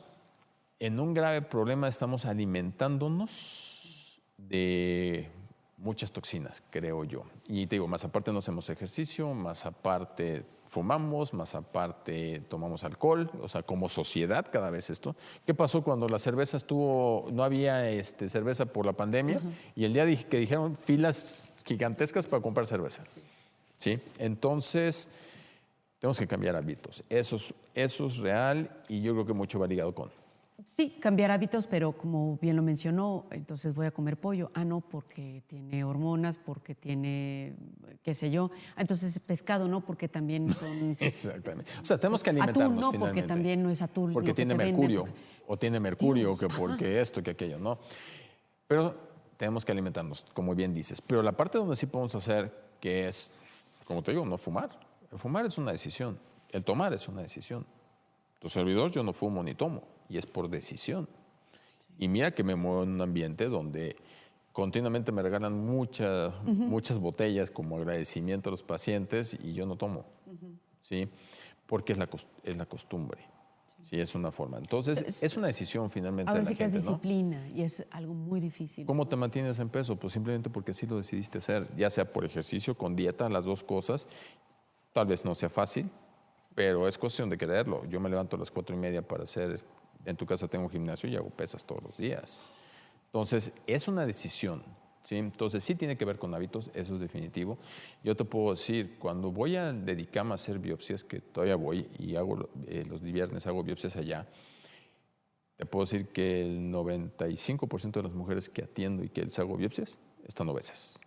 en un grave problema, estamos alimentándonos de muchas toxinas, creo yo. Y te digo, más aparte no hacemos ejercicio, más aparte fumamos, más aparte tomamos alcohol, o sea, como sociedad cada vez esto. ¿Qué pasó cuando la cerveza no había cerveza por la pandemia? Y el día que dijeron filas gigantescas para comprar cerveza. ¿Sí? Entonces, tenemos que cambiar hábitos. Eso es real y yo creo que mucho va ligado con... Sí, cambiar hábitos, pero como bien lo mencionó, entonces voy a comer pollo. Ah, no, porque tiene hormonas, porque tiene, qué sé yo. Ah, entonces pescado, no, porque también son... Exactamente. O sea, tenemos que alimentarnos atún, no, finalmente. porque también no es atún. Porque lo que tiene te mercurio, venden, o tiene mercurio, Dios. que porque esto, que aquello, ¿no? Pero tenemos que alimentarnos, como bien dices. Pero la parte donde sí podemos hacer, que es, como te digo, no fumar. El fumar es una decisión. El tomar es una decisión. Tu servidor, yo no fumo ni tomo, y es por decisión. Y mira que me muevo en un ambiente donde continuamente me regalan muchas botellas como agradecimiento a los pacientes y yo no tomo, ¿sí? Porque es la costumbre, ¿sí? Es una forma. Entonces, es una decisión finalmente de Ahora la sí que es gente, ¿no? disciplina y es algo muy difícil. ¿Cómo te mantienes en peso? Pues simplemente porque sí lo decidiste hacer, ya sea por ejercicio, con dieta, las dos cosas. Tal vez no sea fácil, pero es cuestión de quererlo. Yo me levanto a las 4:30 para hacer, en tu casa tengo un gimnasio y hago pesas todos los días. Entonces, es una decisión, ¿sí? Entonces, sí tiene que ver con hábitos, eso es definitivo. Yo te puedo decir, cuando voy a dedicarme a hacer biopsias, que todavía voy y hago los viernes hago biopsias allá, te puedo decir que el 95% de las mujeres que atiendo y que les hago biopsias están obesas.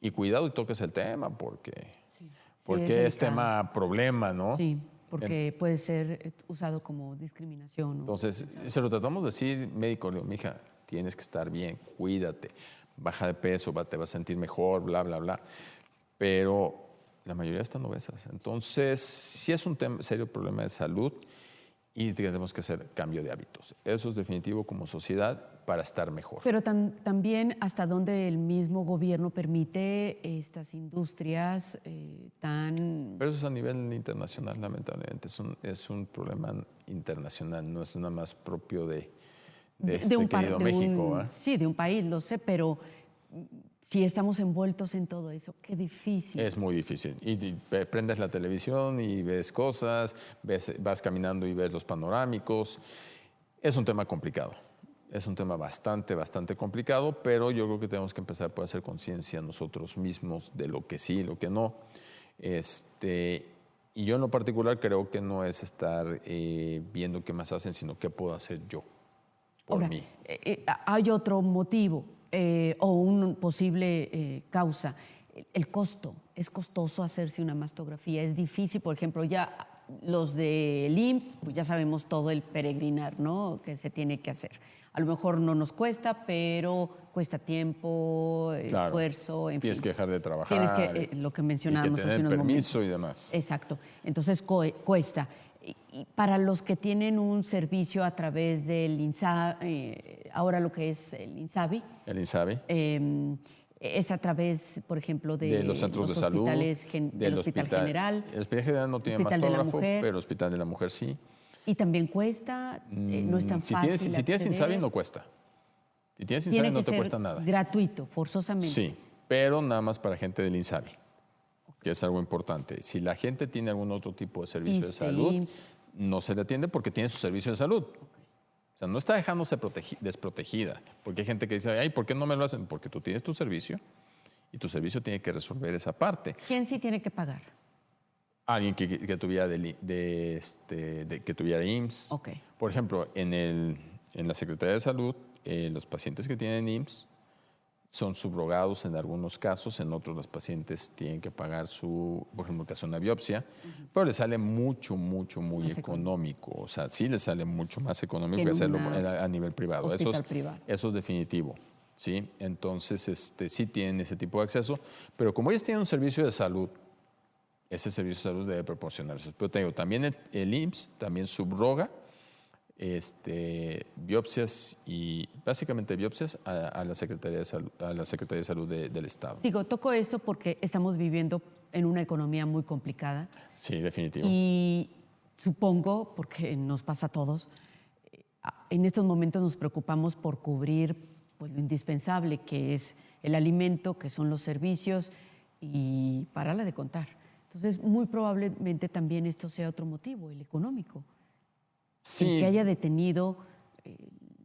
Y cuidado y toques el tema porque... Sí. Porque es delicado. tema problema, ¿no? Sí, porque puede ser usado como discriminación. Entonces, se lo tratamos de decir, médico, le digo, mija, tienes que estar bien, cuídate, baja de peso, te vas a sentir mejor, bla, bla, bla. Pero la mayoría están obesas. Entonces, sí es un serio problema de salud y tenemos que hacer cambio de hábitos. Eso es definitivo como sociedad para estar mejor. Pero también hasta dónde el mismo gobierno permite estas industrias tan... Pero eso es a nivel internacional, lamentablemente. Es un problema internacional, no es nada más propio de querido México. Sí, de un país, lo sé, pero si estamos envueltos en todo eso, qué difícil. Es muy difícil. Y prendes la televisión y ves cosas, vas caminando y ves los panorámicos. Es un tema complicado. Es un tema bastante complicado, pero yo creo que tenemos que empezar por hacer conciencia nosotros mismos de lo que sí y lo que no. Y yo en lo particular creo que no es estar viendo qué más hacen, sino qué puedo hacer yo por mí. Hay otro motivo o una posible causa. El costo. Es costoso hacerse una mastografía. Es difícil, por ejemplo, ya los del IMSS, pues ya sabemos todo el peregrinar, ¿no?, que se tiene que hacer. A lo mejor no nos cuesta, pero cuesta tiempo, esfuerzo, en Tienes fin. que dejar de trabajar. Tienes que, lo que mencionábamos hace unos permiso momentos. Y demás. Exacto. Entonces cuesta. Y para los que tienen un servicio a través del INSABI, ahora lo que es el INSABI. El INSABI. Es a través, por ejemplo, de los centros de salud, del Hospital General. El Hospital General no tiene mastógrafo, pero el Hospital de la Mujer sí. Y también cuesta, no es tan fácil. Si tienes INSABI no cuesta. Si tienes INSABI no te cuesta nada. Gratuito, forzosamente. Sí, pero nada más para gente del INSABI, que es algo importante. Si la gente tiene algún otro tipo de servicio de salud, no se le atiende porque tiene su servicio de salud. O sea, no está dejándose desprotegida. Porque hay gente que dice, ay, ¿por qué no me lo hacen? Porque tú tienes tu servicio y tu servicio tiene que resolver esa parte. ¿Quién sí tiene que pagar? Alguien que tuviera que tuviera IMSS. Okay. Por ejemplo, en la Secretaría de Salud, los pacientes que tienen IMSS son subrogados en algunos casos, en otros los pacientes tienen que pagar por ejemplo, que hace una biopsia, pero les sale muy económico. O sea, sí les sale mucho más económico que hacerlo a nivel privado. Eso es definitivo. ¿Sí? Entonces, sí tienen ese tipo de acceso, pero como ellos tienen un servicio de salud, ese servicio de salud debe proporcionarse. Pero te digo, también el IMSS también subroga biopsias y básicamente biopsias a la Secretaría de Salud del Estado. Digo, toco esto porque estamos viviendo en una economía muy complicada. Sí, definitivo. Y supongo, porque nos pasa a todos, en estos momentos nos preocupamos por cubrir pues, lo indispensable que es el alimento, que son los servicios, y párala de contar. Entonces, muy probablemente también esto sea otro motivo, el económico, el que haya detenido.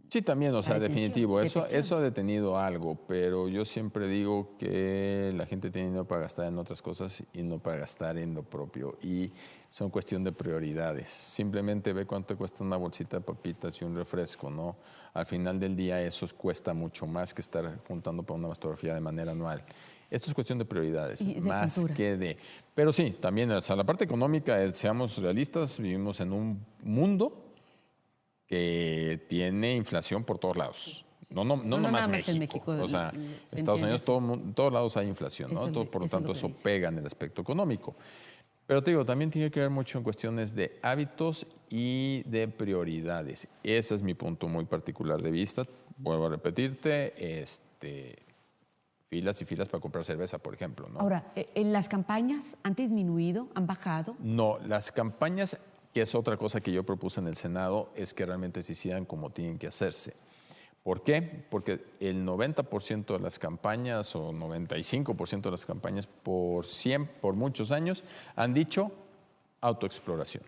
Sí, también, o sea, definitivo. detección. Eso ha detenido algo, pero yo siempre digo que la gente tiene dinero para gastar en otras cosas y no para gastar en lo propio. Y son cuestión de prioridades. Simplemente ve cuánto cuesta una bolsita de papitas y un refresco, ¿no? Al final del día eso cuesta mucho más que estar juntando para una mastografía de manera anual. Esto es cuestión de prioridades, Y de más cultura. que de... Pero sí, también, o sea, la parte económica, seamos realistas, vivimos en un mundo que tiene inflación por todos lados. No nomás nada más en México. México, O sea, se Estados entiende Unidos, así. todos lados hay inflación, ¿no? Eso Por lo es tanto, lo que eso dice. pega en el aspecto económico. Pero te digo, también tiene que ver mucho en cuestiones de hábitos y de prioridades. Ese es mi punto muy particular de vista. Vuelvo a repetirte, filas y filas para comprar cerveza, por ejemplo, ¿no? Ahora, ¿en las campañas han disminuido, han bajado? No, las campañas, que es otra cosa que yo propuse en el Senado, es que realmente se hicieran como tienen que hacerse. ¿Por qué? Porque el 90% de las campañas o 95% de las campañas por muchos años han dicho autoexploración.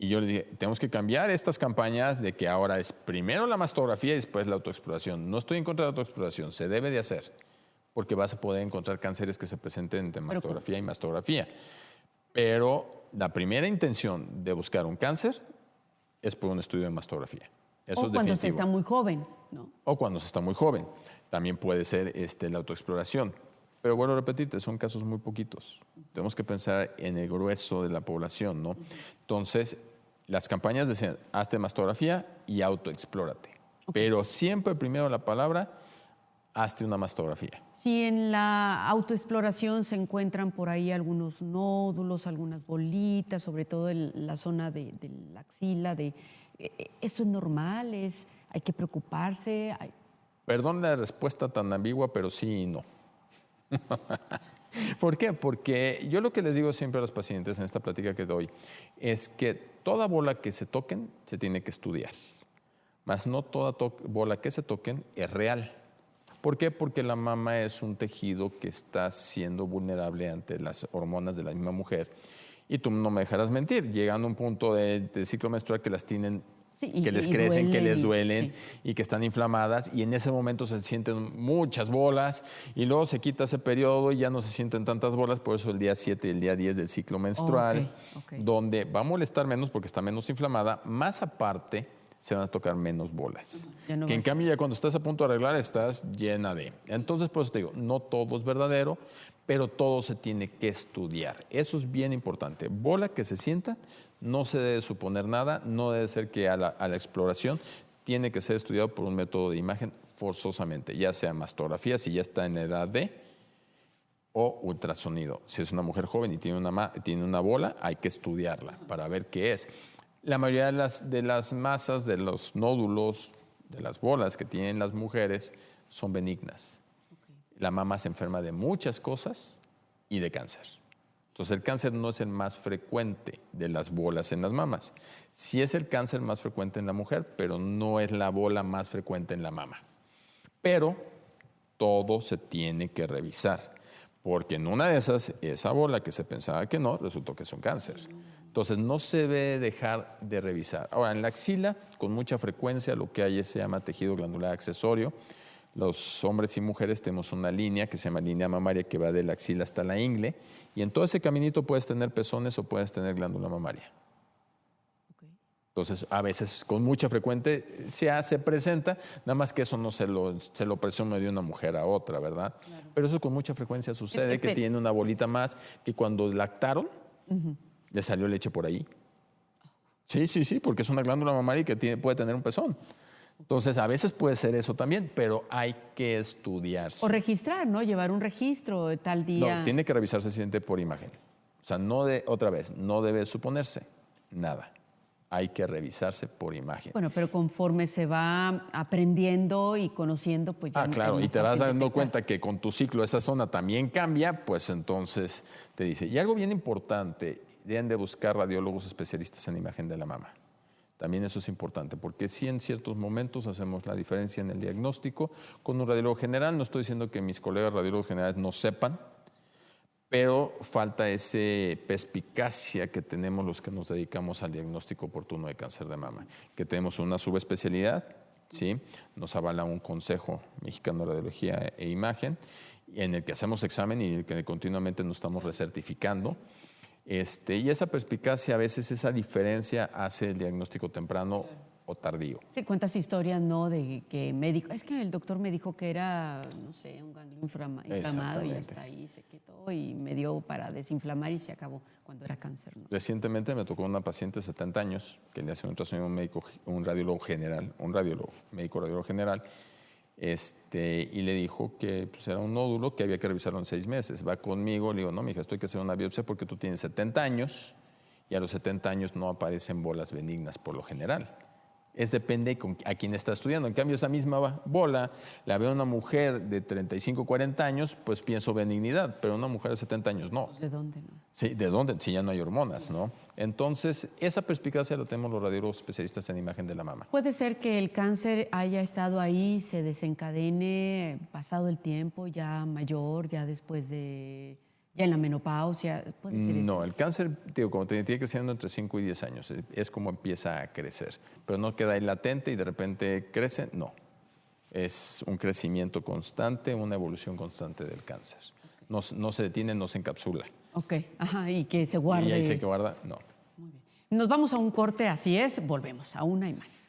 Y yo les dije, tenemos que cambiar estas campañas de que ahora es primero la mastografía y después la autoexploración. No estoy en contra de la autoexploración, se debe de hacer, porque vas a poder encontrar cánceres que se presenten entre mastografía y mastografía. Pero la primera intención de buscar un cáncer es por un estudio de mastografía. Eso O es cuando definitivo. se está muy joven, ¿no? O cuando se está muy joven. También puede ser la autoexploración. Pero bueno, repetirte, son casos muy poquitos. Tenemos que pensar en el grueso de la población, ¿no? Entonces, las campañas decían, hazte mastografía y autoexplórate. Pero siempre primero la palabra, hazte una mastografía. Si en la autoexploración se encuentran por ahí algunos nódulos, algunas bolitas, sobre todo en la zona de la axila, ¿eso es normal? ¿Hay que preocuparse? Perdón la respuesta tan ambigua, pero sí y no. ¿Por qué? Porque yo lo que les digo siempre a los pacientes en esta plática que doy es que toda bola que se toquen se tiene que estudiar, mas no toda bola que se toquen es real. ¿Por qué? Porque la mama es un tejido que está siendo vulnerable ante las hormonas de la misma mujer. Y tú no me dejarás mentir, llegando a un punto de ciclo menstrual que las tienen, Sí, que les crecen, que les duelen sí. y que están inflamadas, y en ese momento se sienten muchas bolas y luego se quita ese periodo y ya no se sienten tantas bolas, por eso el día 7 y el día 10 del ciclo menstrual, donde va a molestar menos porque está menos inflamada, más aparte se van a tocar menos bolas. No que en cambio ya cuando estás a punto de arreglar estás llena de... Entonces, pues te digo, no todo es verdadero, pero todo se tiene que estudiar. Eso es bien importante. Bola que se sienta, no se debe suponer nada, no debe ser que a la exploración tiene que ser estudiado por un método de imagen forzosamente, ya sea mastografía, si ya está en edad de, o ultrasonido. Si es una mujer joven y tiene una bola, hay que estudiarla para ver qué es. La mayoría de las masas, de los nódulos, de las bolas que tienen las mujeres son benignas. La mama se enferma de muchas cosas y de cáncer. Entonces el cáncer no es el más frecuente de las bolas en las mamas. Sí es el cáncer más frecuente en la mujer, pero no es la bola más frecuente en la mama. Pero todo se tiene que revisar, porque en una de esas, esa bola que se pensaba que no, resultó que es un cáncer. Entonces, no se debe dejar de revisar. Ahora, en la axila, con mucha frecuencia, lo que hay se llama tejido glandular accesorio. Los hombres y mujeres tenemos una línea que se llama línea mamaria que va de la axila hasta la ingle. Y en todo ese caminito puedes tener pezones o puedes tener glándula mamaria. Entonces, a veces, con mucha frecuencia, se presenta, nada más que eso no se lo presume de una mujer a otra, ¿verdad? Claro. Pero eso con mucha frecuencia sucede, que tiene una bolita más, que cuando lactaron, le salió leche por ahí. Sí, porque es una glándula mamaria que puede tener un pezón. Entonces, a veces puede ser eso también, pero hay que estudiarse. O registrar, ¿no? Llevar un registro de tal día. No, tiene que revisarse siempre por imagen. O sea, no debe suponerse nada. Hay que revisarse por imagen. Bueno, pero conforme se va aprendiendo y conociendo, pues ya... claro, y te vas dando cuenta que con tu ciclo esa zona también cambia, pues entonces te dice. Y algo bien importante, deben de buscar radiólogos especialistas en imagen de la mama. También eso es importante, porque sí en ciertos momentos hacemos la diferencia en el diagnóstico con un radiólogo general. No estoy diciendo que mis colegas radiólogos generales no sepan, pero falta esa perspicacia que tenemos los que nos dedicamos al diagnóstico oportuno de cáncer de mama, que tenemos una subespecialidad, ¿sí? Nos avala un Consejo Mexicano de Radiología e Imagen, en el que hacemos examen y en el que continuamente nos estamos recertificando. Y esa perspicacia, a veces esa diferencia hace el diagnóstico temprano o tardío. Sí, cuántas historias, ¿no? De que médico, es que el doctor me dijo que era, no sé, un ganglio inflamado y hasta ahí se quedó y me dio para desinflamar y se acabó cuando era cáncer, ¿no? Recientemente me tocó una paciente de 70 años que le hace un ultrasonido a un médico, un radiólogo general, médico radiólogo general, y le dijo que pues, era un nódulo que había que revisarlo en 6 meses. Va conmigo, le digo, no, mija, esto hay que hacer una biopsia porque tú tienes 70 años y a los 70 años no aparecen bolas benignas por lo general. Depende a quién está estudiando. En cambio, esa misma bola la veo una mujer de 35, 40 años, pues pienso benignidad, pero una mujer de 70 años no. ¿De dónde no? Sí, ¿de dónde? Si ya no hay hormonas, ¿no? Entonces, esa perspicacia la tenemos los radiólogos especialistas en imagen de la mama. Puede ser que el cáncer haya estado ahí, se desencadene pasado el tiempo, ya mayor, ya después de... ya en la menopausia, ¿puede ser eso? No, el cáncer, digo, como tiene creciendo entre 5 y 10 años, es como empieza a crecer. Pero no queda ahí latente y de repente crece, no. Es un crecimiento constante, una evolución constante del cáncer. Okay. No se detiene, no se encapsula. Ok, ajá, y que se guarde. Y ahí se guarda, no. Muy bien. Nos vamos a un corte, así es, volvemos a Una y Más.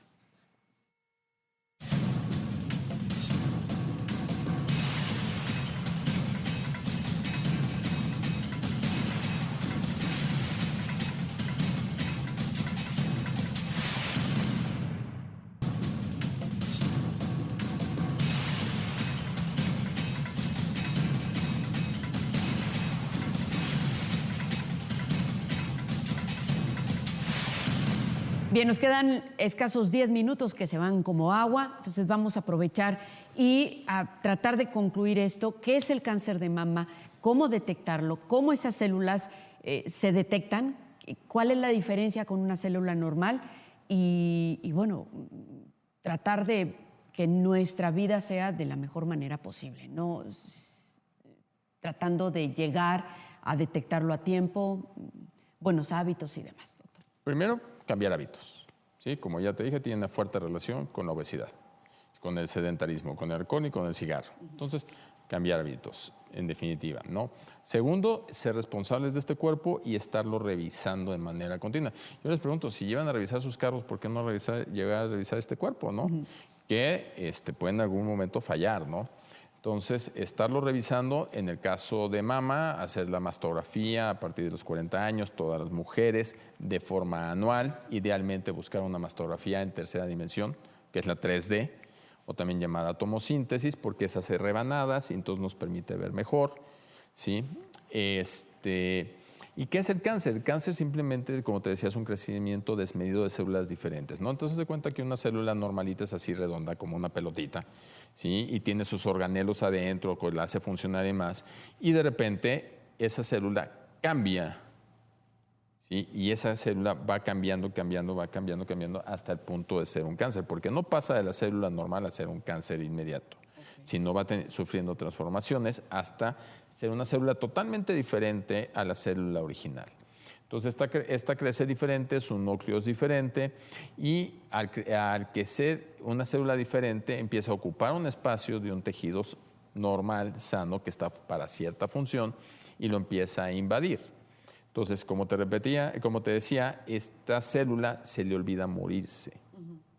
Bien, nos quedan escasos 10 minutos que se van como agua, entonces vamos a aprovechar y a tratar de concluir esto. ¿Qué es el cáncer de mama? ¿Cómo detectarlo? ¿Cómo esas células se detectan? ¿Cuál es la diferencia con una célula normal? Y bueno, tratar de que nuestra vida sea de la mejor manera posible, ¿no? Tratando de llegar a detectarlo a tiempo, buenos hábitos y demás, doctor. Primero, cambiar hábitos. ¿Sí? Como ya te dije, tiene una fuerte relación con la obesidad, con el sedentarismo, con el alcohol y con el cigarro. Entonces, cambiar hábitos, en definitiva, ¿no? Segundo, ser responsables de este cuerpo y estarlo revisando de manera continua. Yo les pregunto, si llevan a revisar sus carros, ¿por qué no llegar a revisar este cuerpo, no? Que puede en algún momento fallar, ¿no? Entonces, estarlo revisando, en el caso de mama, hacer la mastografía a partir de los 40 años, todas las mujeres, de forma anual, idealmente buscar una mastografía en tercera dimensión, que es la 3D, o también llamada tomosíntesis, porque es hacer rebanadas y entonces nos permite ver mejor, ¿sí? ¿Y qué es el cáncer? El cáncer simplemente, como te decía, es un crecimiento desmedido de células diferentes, ¿no? Entonces, se cuenta que una célula normalita es así redonda, como una pelotita, ¿sí? Y tiene sus organelos adentro, que la hace funcionar y más. Y de repente, esa célula cambia, ¿sí? Y esa célula va cambiando hasta el punto de ser un cáncer, porque no pasa de la célula normal a ser un cáncer inmediato, sino va sufriendo transformaciones hasta ser una célula totalmente diferente a la célula original. Entonces, esta crece diferente, su núcleo es diferente y al que ser una célula diferente empieza a ocupar un espacio de un tejido normal, sano, que está para cierta función y lo empieza a invadir. Entonces, como te decía, esta célula se le olvida morirse,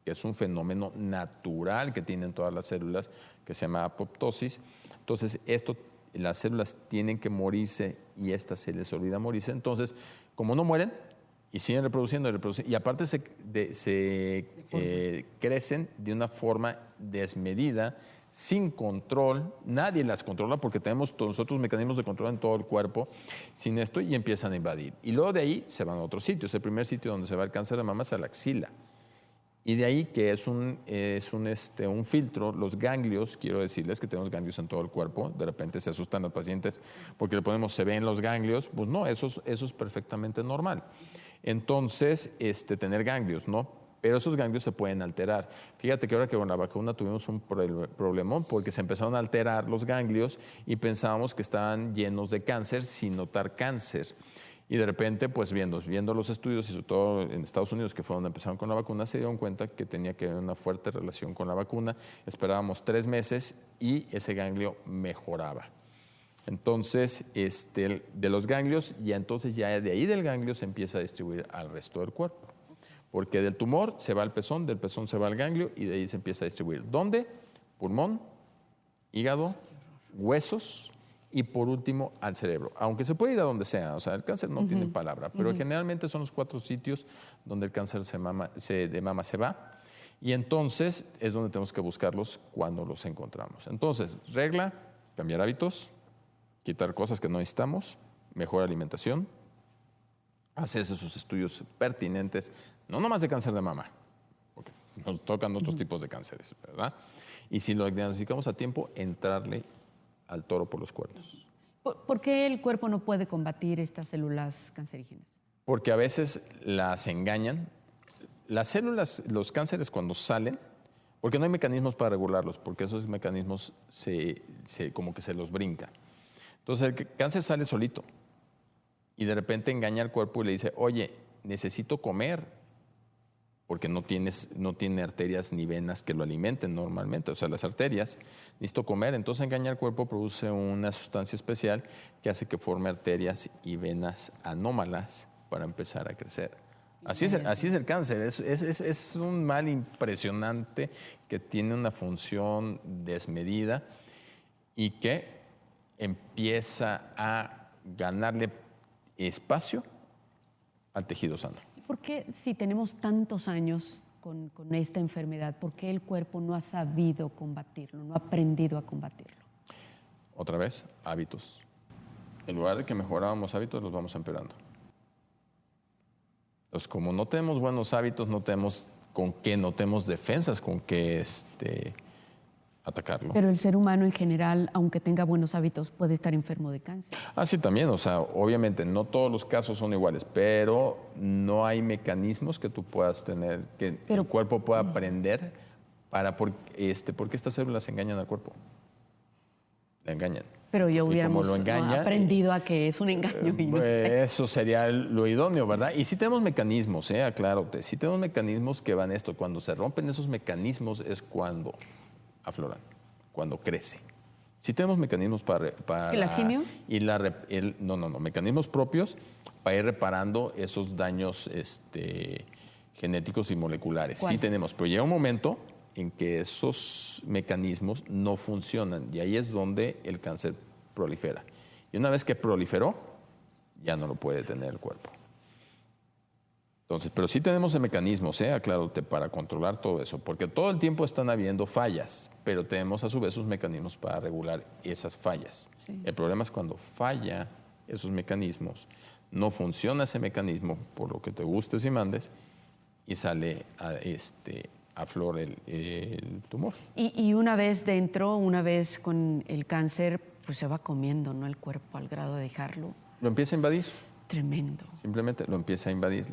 que es un fenómeno natural que tienen todas las células, que se llama apoptosis. Entonces, las células tienen que morirse y esta se les olvida morirse. Entonces, como no mueren y siguen reproduciendo, y aparte crecen de una forma desmedida, sin control, nadie las controla porque tenemos nosotros mecanismos de control en todo el cuerpo, sin esto, y empiezan a invadir. Y luego de ahí se van a otros sitios. El primer sitio donde se va el cáncer de mama es a la axila. Y de ahí que es un filtro, los ganglios, quiero decirles que tenemos ganglios en todo el cuerpo, de repente se asustan los pacientes porque le ponemos, se ven los ganglios, pues no, eso es perfectamente normal. Entonces, tener ganglios, ¿no? pero esos ganglios se pueden alterar. Fíjate que ahora que con la vacuna tuvimos un problemón porque se empezaron a alterar los ganglios y pensábamos que estaban llenos de cáncer sin notar cáncer. Y de repente, pues viendo los estudios, y sobre todo en Estados Unidos, que fue donde empezaron con la vacuna, se dieron cuenta que tenía que haber una fuerte relación con la vacuna. Esperábamos 3 meses y ese ganglio mejoraba. Entonces, de los ganglios, entonces ya de ahí del ganglio se empieza a distribuir al resto del cuerpo. Porque del tumor se va al pezón, del pezón se va al ganglio y de ahí se empieza a distribuir. ¿Dónde? Pulmón, hígado, huesos y por último al cerebro. Aunque se puede ir a donde sea, o sea, el cáncer no tiene palabra, pero generalmente son los 4 sitios donde el cáncer de mama se va. Y entonces es donde tenemos que buscarlos cuando los encontramos. Entonces, regla, cambiar hábitos, quitar cosas que no necesitamos, mejor alimentación, hacerse sus estudios pertinentes, no nomás de cáncer de mama, porque nos tocan otros tipos de cánceres, ¿verdad? Y si lo diagnosticamos a tiempo, entrarle al toro por los cuernos. ¿Por qué el cuerpo no puede combatir estas células cancerígenas? Porque a veces las engañan. Las células, los cánceres cuando salen, porque no hay mecanismos para regularlos, porque esos mecanismos como que se los brinca. Entonces el cáncer sale solito y de repente engaña al cuerpo y le dice, oye, necesito comer, porque no tiene arterias ni venas que lo alimenten normalmente, o sea, las arterias, necesito comer, entonces engaña al cuerpo, produce una sustancia especial que hace que forme arterias y venas anómalas para empezar a crecer. Así es el cáncer, es un mal impresionante que tiene una función desmedida y que empieza a ganarle espacio al tejido sano. ¿Por qué si tenemos tantos años con esta enfermedad, por qué el cuerpo no ha sabido combatirlo, no ha aprendido a combatirlo? Otra vez, hábitos. En lugar de que mejorábamos hábitos, los vamos empeorando. Entonces, como no tenemos buenos hábitos, no tenemos defensas con qué atacarlo. Pero el ser humano en general, aunque tenga buenos hábitos, puede estar enfermo de cáncer. Sí, también. O sea, obviamente no todos los casos son iguales, pero no hay mecanismos que tú puedas tener, que el cuerpo pueda aprender porque estas células engañan al cuerpo. La engañan. Pero ya hubiéramos aprendido a que es un engaño. Y no sé. Eso sería lo idóneo, ¿verdad? Y sí tenemos mecanismos, aclárote, sí tenemos mecanismos que van esto. Cuando se rompen esos mecanismos es cuando afloran, cuando crece. Sí tenemos mecanismos para ¿La quimio? Mecanismos propios para ir reparando esos daños genéticos y moleculares. ¿Cuál? Sí tenemos, pero llega un momento en que esos mecanismos no funcionan y ahí es donde el cáncer prolifera. Y una vez que proliferó, ya no lo puede tener el cuerpo. Entonces, pero sí tenemos mecanismos, aclárote, para controlar todo eso, porque todo el tiempo están habiendo fallas, pero tenemos a su vez sus mecanismos para regular esas fallas. Sí. El problema es cuando falla esos mecanismos, no funciona ese mecanismo, por lo que te gustes y mandes, y sale a flor el tumor. Y una vez dentro, una vez con el cáncer, pues se va comiendo, ¿no? El cuerpo al grado de dejarlo. Lo empieza a invadir. Tremendo. Simplemente lo empieza a invadir,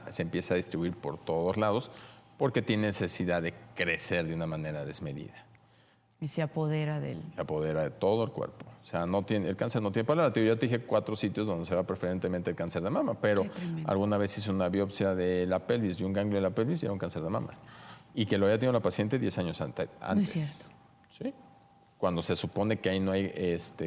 se empieza a distribuir por todos lados porque tiene necesidad de crecer de una manera desmedida. Y se apodera de él. Se apodera de todo el cuerpo. O sea, el cáncer no tiene palabra. Yo te dije 4 sitios donde se va preferentemente el cáncer de mama, pero alguna vez hice una biopsia de la pelvis, de un ganglio de la pelvis y era un cáncer de mama. Y que lo había tenido la paciente 10 años antes. No es cierto. Sí. Cuando se supone que ahí no hay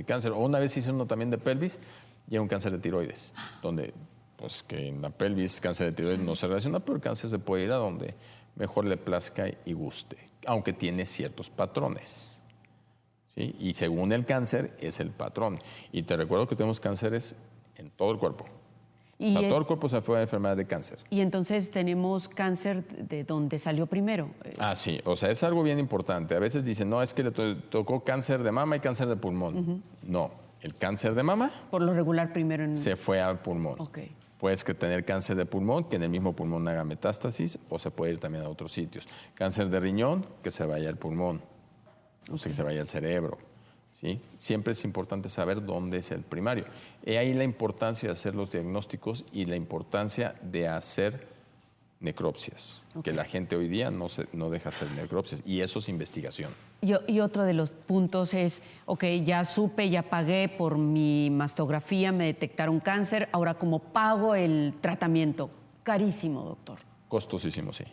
cáncer. O una vez hice uno también de pelvis y era un cáncer de tiroides, donde, pues que en la pelvis cáncer de tiroides no se relaciona, pero el cáncer se puede ir a donde mejor le plazca y guste, aunque tiene ciertos patrones. ¿Sí? Y según el cáncer es el patrón. Y te recuerdo que tenemos cánceres en todo el cuerpo. O sea, todo el cuerpo se fue a enfermedad de cáncer. Y entonces tenemos cáncer de donde salió primero. Sí. O sea, es algo bien importante. A veces dicen, no, es que le tocó cáncer de mama y cáncer de pulmón. No. El cáncer de mama, por lo regular primero se fue al pulmón. Okay. Puedes tener cáncer de pulmón, que en el mismo pulmón haga metástasis, o se puede ir también a otros sitios. Cáncer de riñón, que se vaya al pulmón, o sea, que se vaya al cerebro. ¿Sí? Siempre es importante saber dónde es el primario. Y ahí la importancia de hacer los diagnósticos y la importancia de hacer necropsias, Ok. que la gente hoy día no deja hacer necropsias, y eso es investigación. Y otro de los puntos es, ok, ya supe, ya pagué por mi mastografía, me detectaron cáncer, ahora ¿cómo pago el tratamiento? Carísimo, doctor. Costosísimo, sí.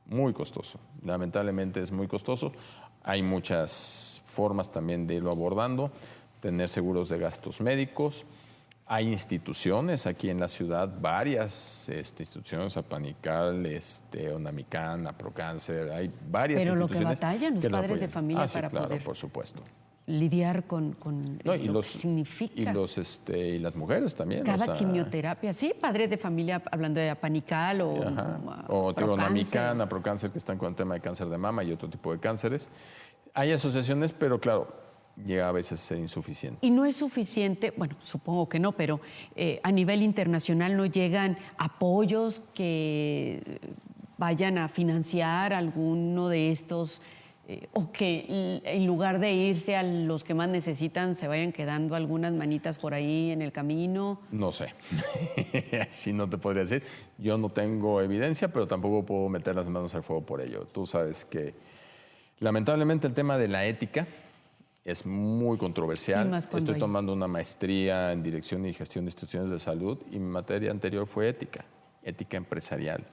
Muy costoso. Lamentablemente es muy costoso. Hay muchas formas también de irlo abordando. Tener seguros de gastos médicos. Hay instituciones aquí en la ciudad, varias instituciones, Apanical, Onamican, Aprocáncer, hay varias Pero lo que instituciones batallan los que lo padres de apoyan. familia Sí, para claro, poder por supuesto. lidiar con No, lo que significa. Y las mujeres también. Cada quimioterapia, sí, padres de familia hablando de Apanical o Onamican, Aprocáncer, que están con el tema de cáncer de mama y otro tipo de cánceres. Hay asociaciones, pero claro, llega a veces a ser insuficiente. Y no es suficiente, bueno, supongo que no, pero a nivel internacional no llegan apoyos que vayan a financiar alguno de estos, o que en lugar de irse a los que más necesitan, se vayan quedando algunas manitas por ahí en el camino. No sé, así no te podría decir. Yo no tengo evidencia, pero tampoco puedo meter las manos al fuego por ello. Tú sabes que lamentablemente el tema de la ética es muy controversial. Estoy tomando una maestría en Dirección y Gestión de Instituciones de Salud y mi materia anterior fue ética empresarial.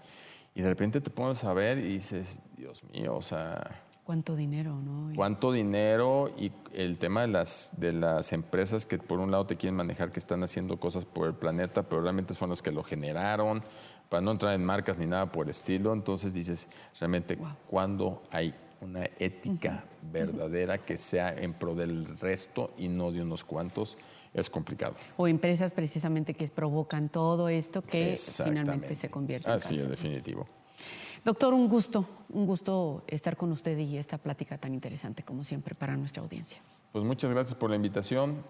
Y de repente te pones a ver y dices, Dios mío, o sea... ¿Cuánto dinero, no? ¿Cuánto dinero? Y el tema de las empresas que por un lado te quieren manejar que están haciendo cosas por el planeta, pero realmente son las que lo generaron, para no entrar en marcas ni nada por el estilo. Entonces dices, realmente, ¿cuándo hay una ética verdadera que sea en pro del resto y no de unos cuantos? Es complicado. O empresas precisamente que provocan todo esto que finalmente se convierte en cáncer. Así es, definitivo. Doctor, un gusto estar con usted y esta plática tan interesante como siempre para nuestra audiencia. Pues muchas gracias por la invitación.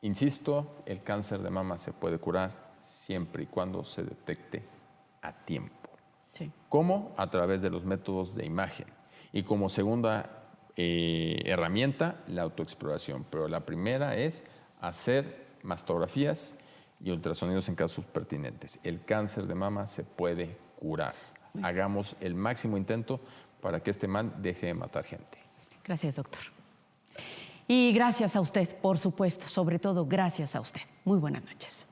Insisto, el cáncer de mama se puede curar siempre y cuando se detecte a tiempo. Sí. ¿Cómo? A través de los métodos de imagen. Y como segunda herramienta, la autoexploración. Pero la primera es hacer mastografías y ultrasonidos en casos pertinentes. El cáncer de mama se puede curar. Hagamos el máximo intento para que este mal deje de matar gente. Gracias, doctor. Gracias. Y gracias a usted, por supuesto, sobre todo gracias a usted. Muy buenas noches.